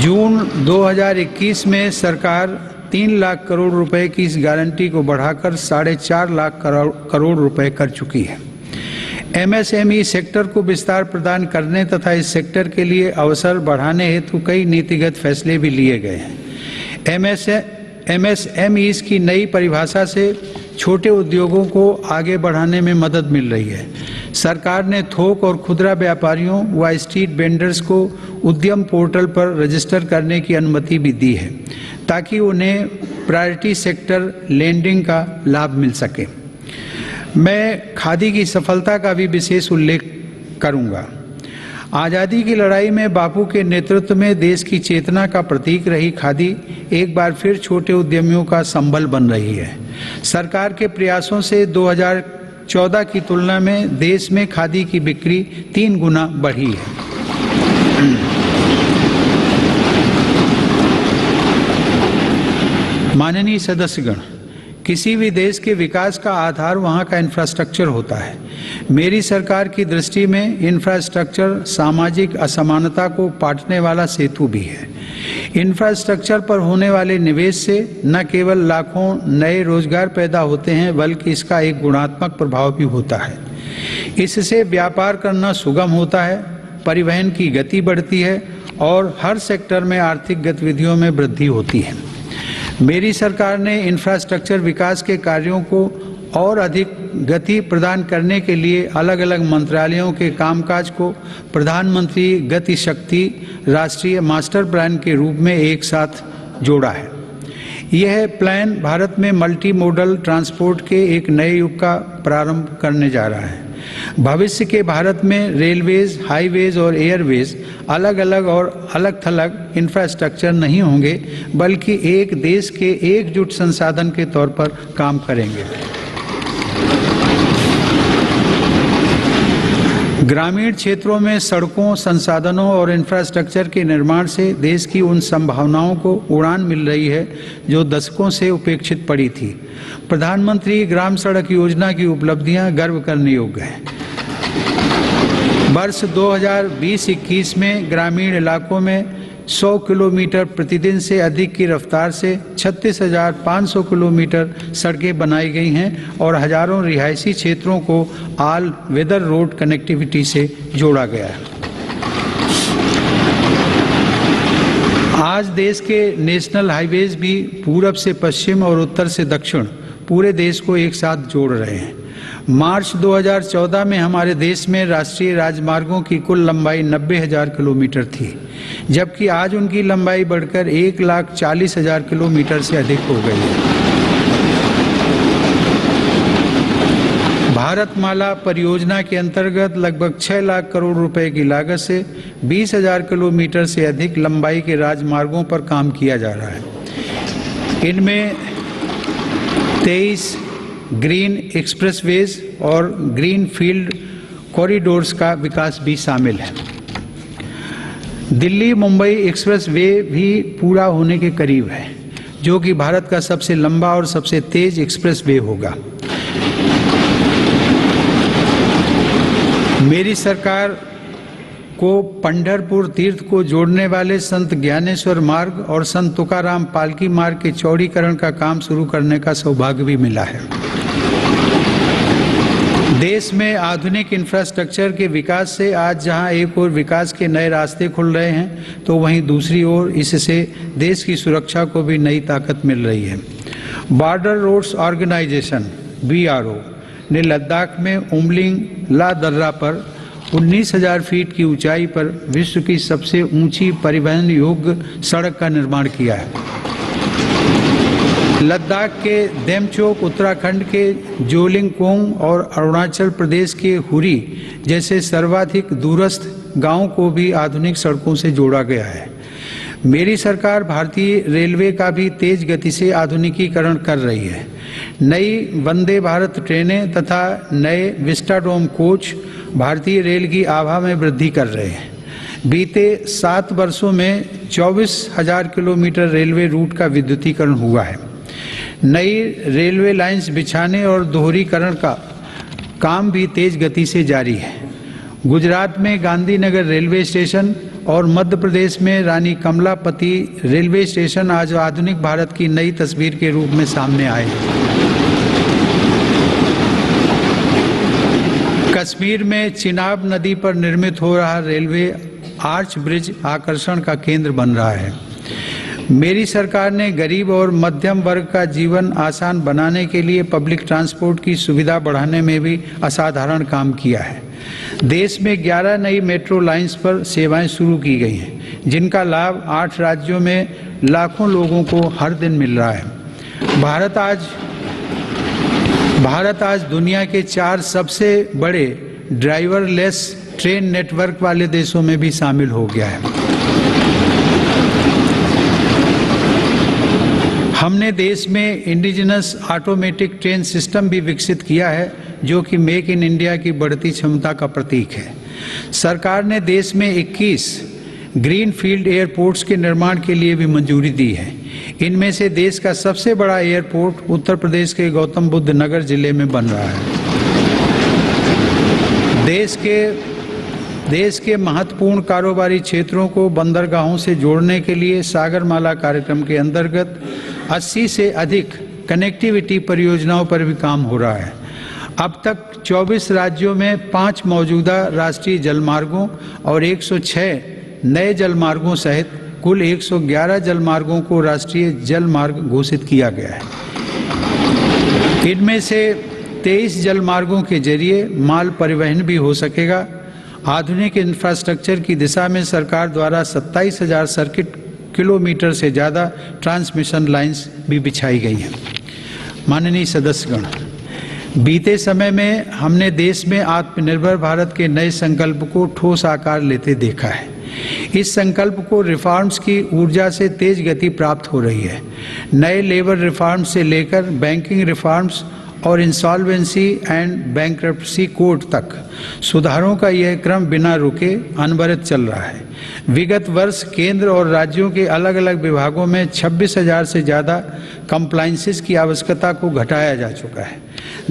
जून 2021 में सरकार 3 लाख करोड़ रुपए की इस गारंटी को बढ़ाकर 4.5 लाख करोड़ रुपए कर चुकी है। MSME सेक्टर को विस्तार प्रदान करने तथा इस सेक्टर के लिए अवसर बढ़ाने हेतु कई नीतिगत फैसले भी लिए गए हैं। MSMEs की नई परिभाषा से छोटे उद्योगों को आगे बढ़ाने में मदद मिल रही है। सरकार ने थोक और खुदरा व्यापारियों व स्ट्रीट वेंडर्स को उद्यम पोर्टल पर रजिस्टर करने की अनुमति भी दी है ताकि उन्हें प्रायोरिटी सेक्टर लेंडिंग का लाभ मिल सके। मैं खादी की सफलता का भी विशेष उल्लेख करूंगा। आज़ादी की लड़ाई में बापू के नेतृत्व में देश की चेतना का प्रतीक रही खादी एक बार फिर छोटे उद्यमियों का संबल बन रही है। सरकार के प्रयासों से 2014 की तुलना में देश में खादी की बिक्री 3 गुना बढ़ी है। माननीय सदस्यगण, किसी भी देश के विकास का आधार वहाँ का इंफ्रास्ट्रक्चर होता है। मेरी सरकार की दृष्टि में इंफ्रास्ट्रक्चर सामाजिक असमानता को पाटने वाला सेतु भी है। इंफ्रास्ट्रक्चर पर होने वाले निवेश से न केवल लाखों नए रोजगार पैदा होते हैं बल्कि इसका एक गुणात्मक प्रभाव भी होता है। इससे व्यापार करना सुगम होता है, परिवहन की गति बढ़ती है और हर सेक्टर में आर्थिक गतिविधियों में वृद्धि होती है। मेरी सरकार ने इंफ्रास्ट्रक्चर विकास के कार्यों को और अधिक गति प्रदान करने के लिए अलग अलग मंत्रालयों के कामकाज को प्रधानमंत्री गति शक्ति राष्ट्रीय मास्टर प्लान के रूप में एक साथ जोड़ा है। यह प्लान भारत में मल्टी मॉडल ट्रांसपोर्ट के एक नए युग का प्रारंभ करने जा रहा है। भविष्य के भारत में रेलवेज, हाईवेज और एयरवेज अलग अलग और अलग थलग इंफ्रास्ट्रक्चर नहीं होंगे बल्कि एक देश के एकजुट संसाधन के तौर पर काम करेंगे। ग्रामीण क्षेत्रों में सड़कों, संसाधनों और इंफ्रास्ट्रक्चर के निर्माण से देश की उन संभावनाओं को उड़ान मिल रही है जो दशकों से उपेक्षित पड़ी थी। प्रधानमंत्री ग्राम सड़क योजना की उपलब्धियां गर्व करने योग्य हैं। वर्ष 2020-21 में ग्रामीण इलाकों में 100 किलोमीटर प्रतिदिन से अधिक की रफ्तार से 36,500 किलोमीटर सड़कें बनाई गई हैं और हजारों रिहायशी क्षेत्रों को ऑल वेदर रोड कनेक्टिविटी से जोड़ा गया है। आज देश के नेशनल हाईवेज भी पूरब से पश्चिम और उत्तर से दक्षिण पूरे देश को एक साथ जोड़ रहे हैं। मार्च 2014 में हमारे देश में राष्ट्रीय राजमार्गों की कुल लंबाई 90,000 किलोमीटर थी, जबकि आज उनकी लंबाई बढ़कर 1,40,000 किलोमीटर से अधिक हो गई है। भारतमाला परियोजना के अंतर्गत लगभग 6 लाख करोड़ रुपए की लागत से 20,000 किलोमीटर से अधिक लंबाई के राजमार्गों पर काम किया जा रहा है। इनमें 23 ग्रीन एक्सप्रेसवेज और ग्रीन फील्ड कॉरिडोर्स का विकास भी शामिल है। दिल्ली मुंबई एक्सप्रेस वे भी पूरा होने के करीब है, जो कि भारत का सबसे लंबा और सबसे तेज एक्सप्रेस वे होगा। मेरी सरकार को पंढरपुर तीर्थ को जोड़ने वाले संत ज्ञानेश्वर मार्ग और संत तुकाराम पालकी मार्ग के चौड़ीकरण का काम शुरू करने का सौभाग्य भी मिला है। देश में आधुनिक इंफ्रास्ट्रक्चर के विकास से आज जहां एक ओर विकास के नए रास्ते खुल रहे हैं तो वहीं दूसरी ओर इससे देश की सुरक्षा को भी नई ताकत मिल रही है। बॉर्डर रोड्स ऑर्गेनाइजेशन BRO ने लद्दाख में उमलिंग ला दर्रा पर 19,000 फीट की ऊंचाई पर विश्व की सबसे ऊंची परिवहन योग्य सड़क का निर्माण किया है। लद्दाख के देमचोक, उत्तराखंड के जोलिंगकोंग और अरुणाचल प्रदेश के हुरी जैसे सर्वाधिक दूरस्थ गांवों को भी आधुनिक सड़कों से जोड़ा गया है। मेरी सरकार भारतीय रेलवे का भी तेज गति से आधुनिकीकरण कर रही है। नई वंदे भारत ट्रेनें तथा नए विस्टाडोम कोच भारतीय रेल की आभा में वृद्धि कर रहे हैं। बीते 7 वर्षों में 24,000 किलोमीटर रेलवे रूट का विद्युतीकरण हुआ है। नई रेलवे लाइंस बिछाने और दोहरीकरण का काम भी तेज गति से जारी है। गुजरात में गांधीनगर रेलवे स्टेशन और मध्य प्रदेश में रानी कमलापति रेलवे स्टेशन आज आधुनिक भारत की नई तस्वीर के रूप में सामने आए हैं। कश्मीर में चिनाब नदी पर निर्मित हो रहा रेलवे आर्च ब्रिज आकर्षण का केंद्र बन रहा है। मेरी सरकार ने गरीब और मध्यम वर्ग का जीवन आसान बनाने के लिए पब्लिक ट्रांसपोर्ट की सुविधा बढ़ाने में भी असाधारण काम किया है। देश में 11 नई मेट्रो लाइंस पर सेवाएं शुरू की गई हैं, जिनका लाभ 8 राज्यों में लाखों लोगों को हर दिन मिल रहा है। भारत आज दुनिया के 4 सबसे बड़े ड्राइवरलेस ट्रेन नेटवर्क वाले देशों में भी शामिल हो गया है। हमने देश में इंडिजिनस ऑटोमेटिक ट्रेन सिस्टम भी विकसित किया है, जो कि मेक इन इंडिया की बढ़ती क्षमता का प्रतीक है। सरकार ने देश में 21 ग्रीन फील्ड एयरपोर्ट्स के निर्माण के लिए भी मंजूरी दी है। इनमें से देश का सबसे बड़ा एयरपोर्ट उत्तर प्रदेश के गौतम बुद्ध नगर जिले में बन रहा है। देश के महत्वपूर्ण कारोबारी क्षेत्रों को बंदरगाहों से जोड़ने के लिए सागरमाला कार्यक्रम के अंतर्गत 80 से अधिक कनेक्टिविटी परियोजनाओं पर भी काम हो रहा है। अब तक 24 राज्यों में 5 मौजूदा राष्ट्रीय जलमार्गों और 106 नए जलमार्गों सहित कुल 111 जलमार्गों को राष्ट्रीय जलमार्ग घोषित किया गया है। इनमें से 23 जलमार्गों के जरिए माल परिवहन भी हो सकेगा। आधुनिक इंफ्रास्ट्रक्चर की दिशा में सरकार द्वारा 27,000 सर्किट किलोमीटर से ज़्यादा ट्रांसमिशन लाइंस भी बिछाई गई हैं। माननीय सदस्यगण, बीते समय में हमने देश में आत्मनिर्भर भारत के नए संकल्प को ठोस आकार लेते देखा है। इस संकल्प को रिफॉर्म्स की ऊर्जा से तेज गति प्राप्त हो रही है। नए लेबर रिफॉर्म्स से लेकर बैंकिंग रिफॉर्म्स और इंसॉल्वेंसी एंड बैंक्रप्सी कोड तक सुधारों का यह क्रम बिना रुके अनवरत चल रहा है। विगत वर्ष केंद्र और राज्यों के अलग अलग विभागों में 26,000 से ज़्यादा कंप्लायंसेस की आवश्यकता को घटाया जा चुका है।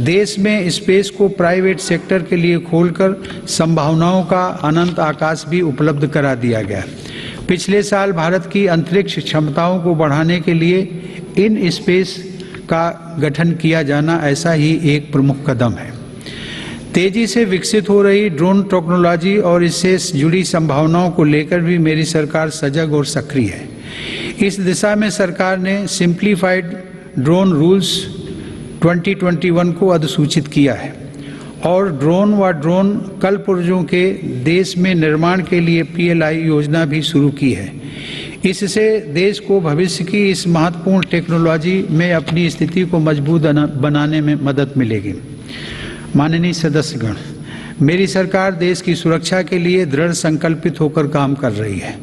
देश में स्पेस को प्राइवेट सेक्टर के लिए खोलकर संभावनाओं का अनंत आकाश भी उपलब्ध करा दिया गया। पिछले साल भारत की अंतरिक्ष क्षमताओं को बढ़ाने के लिए इन स्पेस का गठन किया जाना ऐसा ही एक प्रमुख कदम है। तेजी से विकसित हो रही ड्रोन टेक्नोलॉजी और इससे जुड़ी संभावनाओं को लेकर भी मेरी सरकार सजग और सक्रिय है। इस दिशा में सरकार ने सिंप्लीफाइड ड्रोन रूल्स 2021 को अधिसूचित किया है और ड्रोन व ड्रोन कलपुर्जों के देश में निर्माण के लिए PLI योजना भी शुरू की है। इससे देश को भविष्य की इस महत्वपूर्ण टेक्नोलॉजी में अपनी स्थिति को मजबूत बनाने में मदद मिलेगी। माननीय सदस्यगण, मेरी सरकार देश की सुरक्षा के लिए दृढ़ संकल्पित होकर काम कर रही है।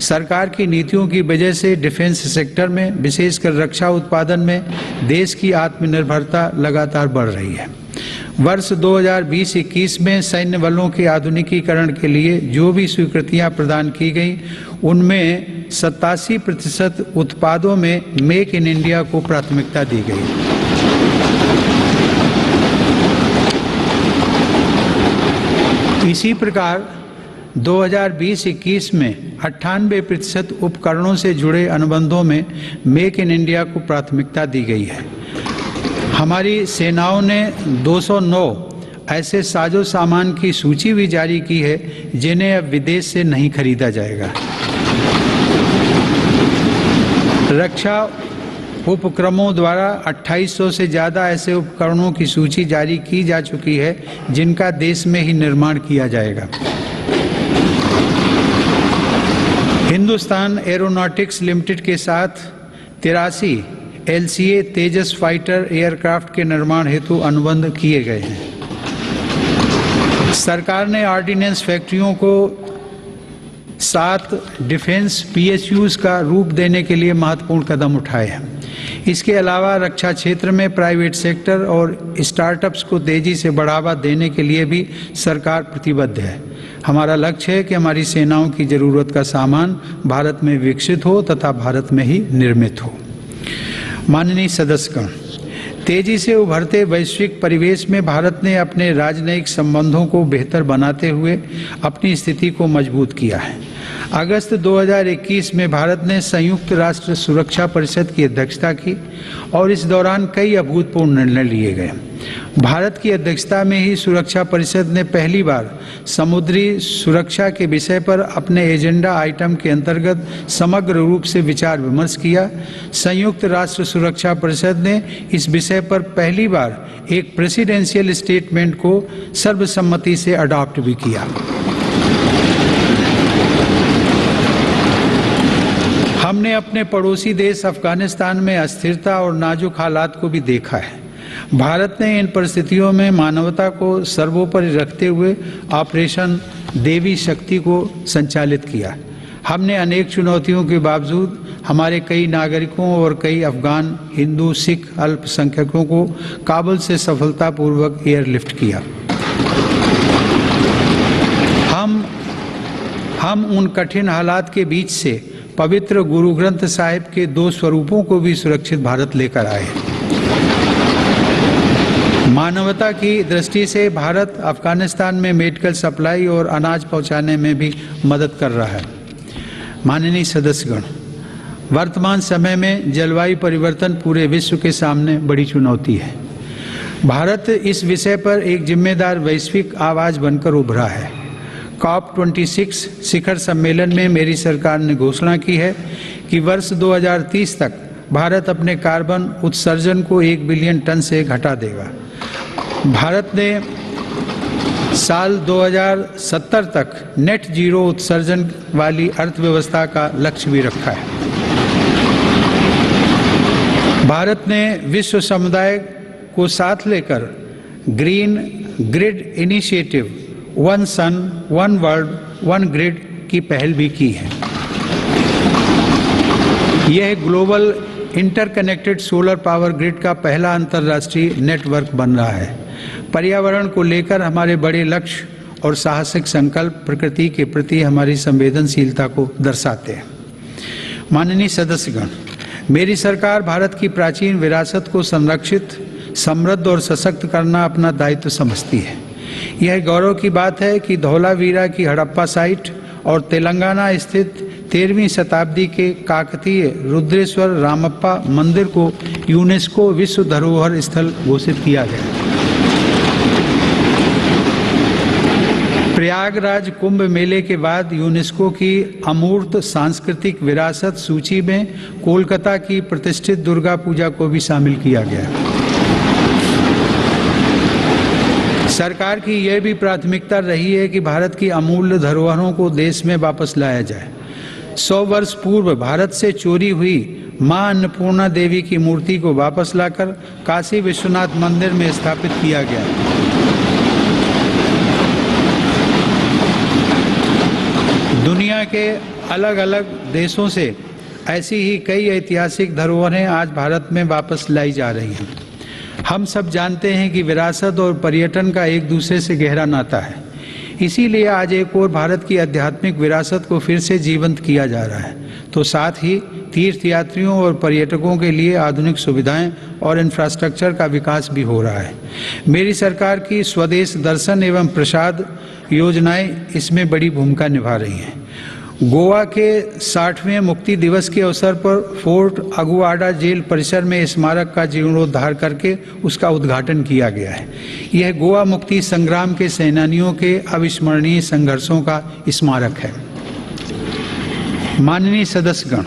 सरकार की नीतियों की वजह से डिफेंस सेक्टर में, विशेषकर रक्षा उत्पादन में देश की आत्मनिर्भरता लगातार बढ़ रही है। वर्ष 2020-21 में सैन्य बलों के आधुनिकीकरण के लिए जो भी स्वीकृतियां प्रदान की गई, उनमें 87% उत्पादों में मेक इन इंडिया को प्राथमिकता दी गई। इसी प्रकार 2020-21 में 98% उपकरणों से जुड़े अनुबंधों में मेक इन इंडिया को प्राथमिकता दी गई है। हमारी सेनाओं ने 209 ऐसे साजो सामान की सूची भी जारी की है जिन्हें अब विदेश से नहीं खरीदा जाएगा। रक्षा उपक्रमों द्वारा 2800 से ज़्यादा ऐसे उपकरणों की सूची जारी की जा चुकी है जिनका देश में ही निर्माण किया जाएगा। हिंदुस्तान एरोनॉटिक्स लिमिटेड के साथ 83 LCA तेजस फाइटर एयरक्राफ्ट के निर्माण हेतु अनुबंध किए गए हैं। सरकार ने ऑर्डिनेंस फैक्ट्रियों को 7 डिफेंस PSUs का रूप देने के लिए महत्वपूर्ण कदम उठाए हैं। इसके अलावा रक्षा क्षेत्र में प्राइवेट सेक्टर और स्टार्टअप्स को तेजी से बढ़ावा देने के लिए भी सरकार प्रतिबद्ध है। हमारा लक्ष्य है कि हमारी सेनाओं की जरूरत का सामान भारत में विकसित हो तथा भारत में ही निर्मित हो। माननीय सदस्यगण, तेजी से उभरते वैश्विक परिवेश में भारत ने अपने राजनयिक संबंधों को बेहतर बनाते हुए अपनी स्थिति को मजबूत किया है। अगस्त 2021 में भारत ने संयुक्त राष्ट्र सुरक्षा परिषद की अध्यक्षता की और इस दौरान कई अभूतपूर्व निर्णय लिए गए। भारत की अध्यक्षता में ही सुरक्षा परिषद ने पहली बार समुद्री सुरक्षा के विषय पर अपने एजेंडा आइटम के अंतर्गत समग्र रूप से विचार विमर्श किया। संयुक्त राष्ट्र सुरक्षा परिषद ने इस विषय पर पहली बार एक प्रेसिडेंशियल स्टेटमेंट को सर्वसम्मति से अडॉप्ट भी किया। हमने अपने पड़ोसी देश अफगानिस्तान में अस्थिरता और नाजुक हालात को भी देखा है। भारत ने इन परिस्थितियों में मानवता को सर्वोपरि रखते हुए ऑपरेशन देवी शक्ति को संचालित किया। हमने अनेक चुनौतियों के बावजूद हमारे कई नागरिकों और कई अफगान हिंदू सिख अल्पसंख्यकों को काबुल से सफलतापूर्वक एयरलिफ्ट किया। हम उन कठिन हालात के बीच से पवित्र गुरु ग्रंथ साहिब के 2 स्वरूपों को भी सुरक्षित भारत लेकर आए। मानवता की दृष्टि से भारत अफगानिस्तान में मेडिकल सप्लाई और अनाज पहुंचाने में भी मदद कर रहा है। माननीय सदस्यगण, वर्तमान समय में जलवायु परिवर्तन पूरे विश्व के सामने बड़ी चुनौती है। भारत इस विषय पर एक जिम्मेदार वैश्विक आवाज बनकर उभरा है। COP26 शिखर सम्मेलन में मेरी सरकार ने घोषणा की है कि वर्ष 2030 तक भारत अपने कार्बन उत्सर्जन को 1 बिलियन टन से घटा देगा। भारत ने साल 2070 तक नेट जीरो उत्सर्जन वाली अर्थव्यवस्था का लक्ष्य भी रखा है। भारत ने विश्व समुदाय को साथ लेकर green grid initiative one sun one world one grid की पहल भी की है। यह global interconnected solar power grid का पहला अंतर्राष्ट्रीय नेटवर्क बन रहा है। पर्यावरण को लेकर हमारे बड़े लक्ष्य और साहसिक संकल्प प्रकृति के प्रति हमारी संवेदनशीलता को दर्शाते हैं। माननीय सदस्यगण, मेरी सरकार भारत की प्राचीन विरासत को संरक्षित, समृद्ध और सशक्त करना अपना दायित्व समझती है। यह गौरव की बात है कि धौलावीरा की हड़प्पा साइट और तेलंगाना स्थित 13वीं शताब्दी के काकतीय रुद्रेश्वर रामप्पा मंदिर को यूनेस्को विश्व धरोहर स्थल घोषित किया गया। प्रयागराज कुंभ मेले के बाद यूनेस्को की अमूर्त सांस्कृतिक विरासत सूची में कोलकाता की प्रतिष्ठित दुर्गा पूजा को भी शामिल किया गया। सरकार की यह भी प्राथमिकता रही है कि भारत की अमूल्य धरोहरों को देश में वापस लाया जाए। 100 वर्ष पूर्व भारत से चोरी हुई मां अन्नपूर्णा देवी की मूर्ति को वापस लाकर काशी विश्वनाथ मंदिर में स्थापित किया गया। दुनिया के अलग अलग देशों से ऐसी ही कई ऐतिहासिक धरोहरें आज भारत में वापस लाई जा रही हैं। हम सब जानते हैं कि विरासत और पर्यटन का एक दूसरे से गहरा नाता है। इसीलिए आज एक और भारत की आध्यात्मिक विरासत को फिर से जीवंत किया जा रहा है, तो साथ ही तीर्थयात्रियों और पर्यटकों के लिए आधुनिक सुविधाएं और इंफ्रास्ट्रक्चर का विकास भी हो रहा है। मेरी सरकार की स्वदेश दर्शन एवं प्रसाद योजनाएं इसमें बड़ी भूमिका निभा रही हैं। गोवा के 60वें मुक्ति दिवस के अवसर पर फोर्ट अगुआडा जेल परिसर में स्मारक का जीर्णोद्धार करके उसका उद्घाटन किया गया है। यह गोवा मुक्ति संग्राम के सेनानियों के अविस्मरणीय संघर्षों का स्मारक है। माननीय सदस्यगण,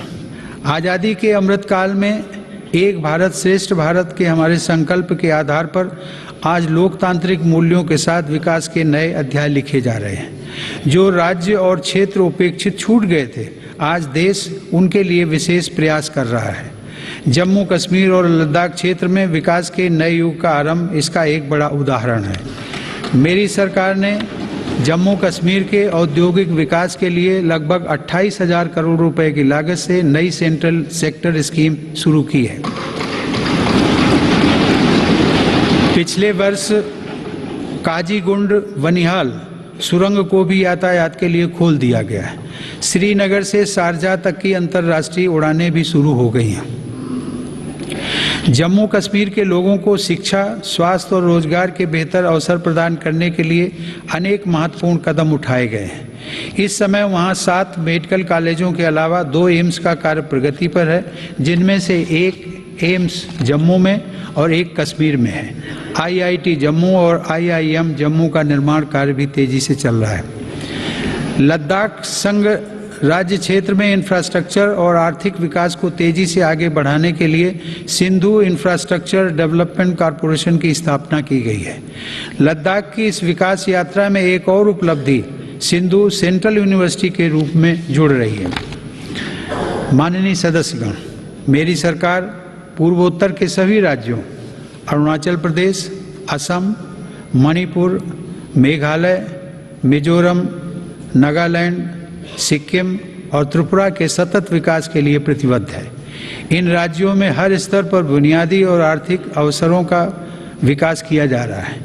आज़ादी के अमृतकाल में एक भारत श्रेष्ठ भारत के हमारे संकल्प के आधार पर आज लोकतांत्रिक मूल्यों के साथ विकास के नए अध्याय लिखे जा रहे हैं। जो राज्य और क्षेत्र उपेक्षित छूट गए थे, आज देश उनके लिए विशेष प्रयास कर रहा है। जम्मू कश्मीर और लद्दाख क्षेत्र में विकास के नए युग का आरंभ इसका एक बड़ा उदाहरण है। मेरी सरकार ने जम्मू कश्मीर के औद्योगिक विकास के लिए लगभग 28,000 करोड़ रुपए की लागत से नई सेंट्रल सेक्टर स्कीम शुरू की है। पिछले वर्ष काजीगुंड वनिहाल सुरंग को भी यातायात के लिए खोल दिया गया है। श्रीनगर से शारजाह तक की अंतर्राष्ट्रीय उड़ानें भी शुरू हो गई हैं। जम्मू कश्मीर के लोगों को शिक्षा, स्वास्थ्य और रोजगार के बेहतर अवसर प्रदान करने के लिए अनेक महत्वपूर्ण कदम उठाए गए हैं। इस समय वहां 7 मेडिकल कॉलेजों के अलावा 2 एम्स का कार्य प्रगति पर है, जिनमें से एक एम्स जम्मू में और एक कश्मीर में है। IIT जम्मू और IIM जम्मू का निर्माण कार्य भी तेजी से चल रहा है। लद्दाख संघ राज्य क्षेत्र में इंफ्रास्ट्रक्चर और आर्थिक विकास को तेजी से आगे बढ़ाने के लिए सिंधु इंफ्रास्ट्रक्चर डेवलपमेंट कॉरपोरेशन की स्थापना की गई है। लद्दाख की इस विकास यात्रा में एक और उपलब्धि सिंधु सेंट्रल यूनिवर्सिटी के रूप में जुड़ रही है। माननीय सदस्यगण, मेरी सरकार पूर्वोत्तर के सभी राज्यों अरुणाचल प्रदेश, असम, मणिपुर, मेघालय, मिजोरम, नागालैंड, सिक्किम और त्रिपुरा के सतत विकास के लिए प्रतिबद्ध है। इन राज्यों में हर स्तर पर बुनियादी और आर्थिक अवसरों का विकास किया जा रहा है।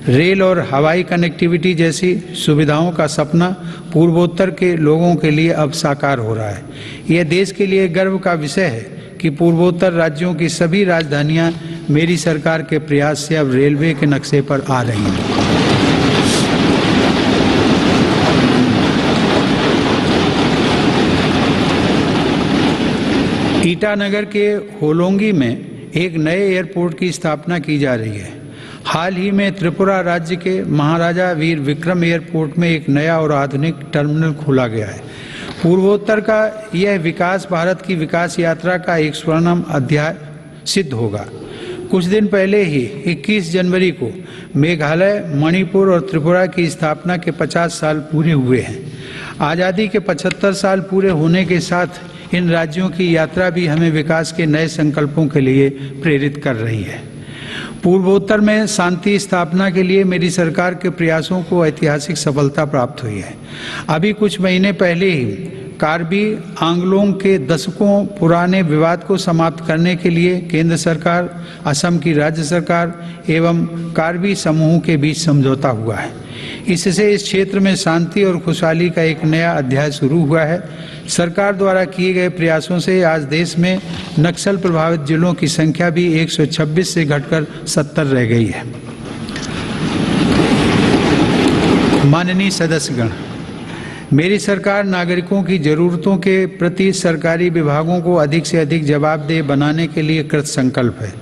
रेल और हवाई कनेक्टिविटी जैसी सुविधाओं का सपना पूर्वोत्तर के लोगों के लिए अब साकार हो रहा है। यह देश के लिए गर्व का विषय है कि पूर्वोत्तर राज्यों की सभी राजधानियां मेरी सरकार के प्रयास से अब रेलवे के नक्शे पर आ रही हैं। ईटानगर के होलोंगी में एक नए एयरपोर्ट की स्थापना की जा रही है। हाल ही में त्रिपुरा राज्य के महाराजा वीर विक्रम एयरपोर्ट में एक नया और आधुनिक टर्मिनल खोला गया है। पूर्वोत्तर का यह विकास भारत की विकास यात्रा का एक स्वर्णिम अध्याय सिद्ध होगा। कुछ दिन पहले ही 21 जनवरी को मेघालय, मणिपुर और त्रिपुरा की स्थापना के 50 साल पूरे हुए हैं। आज़ादी के 75 साल पूरे होने के साथ इन राज्यों की यात्रा भी हमें विकास के नए संकल्पों के लिए प्रेरित कर रही है। पूर्वोत्तर में शांति स्थापना के लिए मेरी सरकार के प्रयासों को ऐतिहासिक सफलता प्राप्त हुई है। अभी कुछ महीने पहले ही कार्बी आंगलोंग के दशकों पुराने विवाद को समाप्त करने के लिए केंद्र सरकार, असम की राज्य सरकार एवं कार्बी समूह के बीच समझौता हुआ है। इससे इस क्षेत्र में शांति और खुशहाली का एक नया अध्याय शुरू हुआ है। सरकार द्वारा किए गए प्रयासों से आज देश में नक्सल प्रभावित जिलों की संख्या भी 126 से घटकर 70 रह गई है। माननीय सदस्यगण, मेरी सरकार नागरिकों की जरूरतों के प्रति सरकारी विभागों को अधिक से अधिक जवाबदेह बनाने के लिए कृत संकल्प है।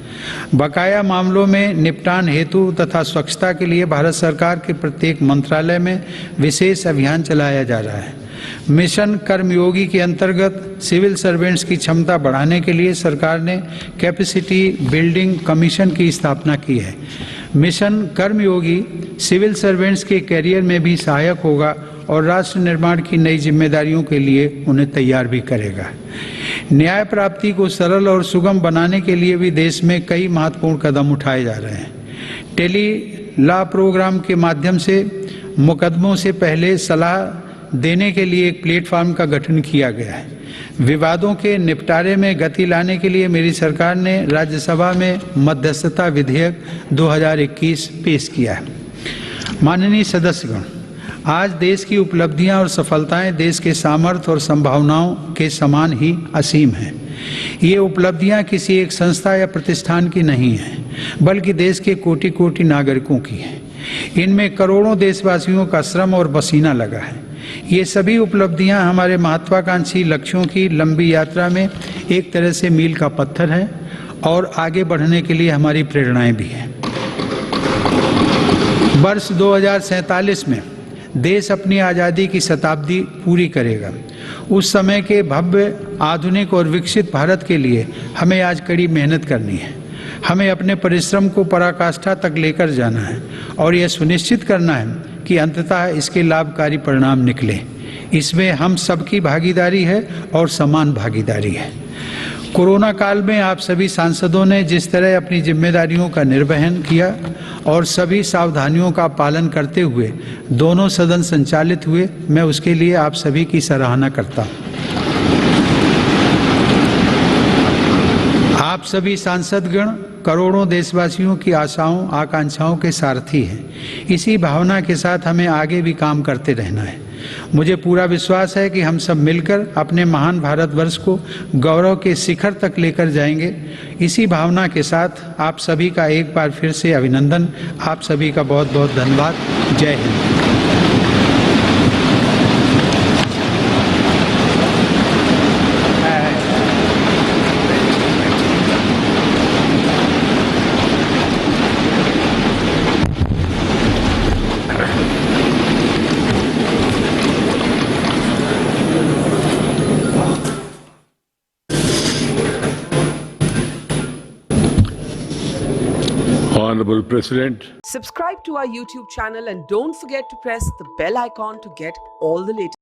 बकाया मामलों में निपटान हेतु तथा स्वच्छता के लिए भारत सरकार के प्रत्येक मंत्रालय में विशेष अभियान चलाया जा रहा है। मिशन कर्मयोगी के अंतर्गत सिविल सर्वेंट्स की क्षमता बढ़ाने के लिए सरकार ने कैपेसिटी बिल्डिंग कमीशन की स्थापना की है। मिशन कर्मयोगी सिविल सर्वेंट्स के कैरियर में भी सहायक होगा और राष्ट्र निर्माण की नई जिम्मेदारियों के लिए उन्हें तैयार भी करेगा। न्याय प्राप्ति को सरल और सुगम बनाने के लिए भी देश में कई महत्वपूर्ण कदम उठाए जा रहे हैं। टेली लॉ प्रोग्राम के माध्यम से मुकदमों से पहले सलाह देने के लिए एक प्लेटफॉर्म का गठन किया गया है। विवादों के निपटारे में गति लाने के लिए मेरी सरकार ने राज्यसभा में मध्यस्थता विधेयक 2021 पेश किया है। माननीय सदस्यगण, आज देश की उपलब्धियां और सफलताएं देश के सामर्थ्य और संभावनाओं के समान ही असीम हैं। ये उपलब्धियां किसी एक संस्था या प्रतिष्ठान की नहीं हैं, बल्कि देश के कोटि कोटि नागरिकों की हैं। इनमें करोड़ों देशवासियों का श्रम और पसीना लगा है। ये सभी उपलब्धियां हमारे महत्वाकांक्षी लक्ष्यों की लंबी यात्रा में एक तरह से मील का पत्थर है और आगे बढ़ने के लिए हमारी प्रेरणाएं भी हैं। वर्ष 2047 में देश अपनी आज़ादी की शताब्दी पूरी करेगा। उस समय के भव्य, आधुनिक और विकसित भारत के लिए हमें आज कड़ी मेहनत करनी है। हमें अपने परिश्रम को पराकाष्ठा तक लेकर जाना है और यह सुनिश्चित करना है कि अंततः इसके लाभकारी परिणाम निकले। इसमें हम सबकी भागीदारी है और समान भागीदारी है। कोरोना काल में आप सभी सांसदों ने जिस तरह अपनी जिम्मेदारियों का निर्वहन किया और सभी सावधानियों का पालन करते हुए दोनों सदन संचालित हुए, मैं उसके लिए आप सभी की सराहना करता हूं। आप सभी सांसदगण करोड़ों देशवासियों की आशाओं आकांक्षाओं के सारथी हैं। इसी भावना के साथ हमें आगे भी काम करते रहना है। मुझे पूरा विश्वास है कि हम सब मिलकर अपने महान भारतवर्ष को गौरव के शिखर तक लेकर जाएंगे। इसी भावना के साथ आप सभी का एक बार फिर से अभिनंदन। आप सभी का बहुत बहुत धन्यवाद। जय Hind. Honorable President, Subscribe to our YouTube channel and don't forget to press the bell icon to get all the latest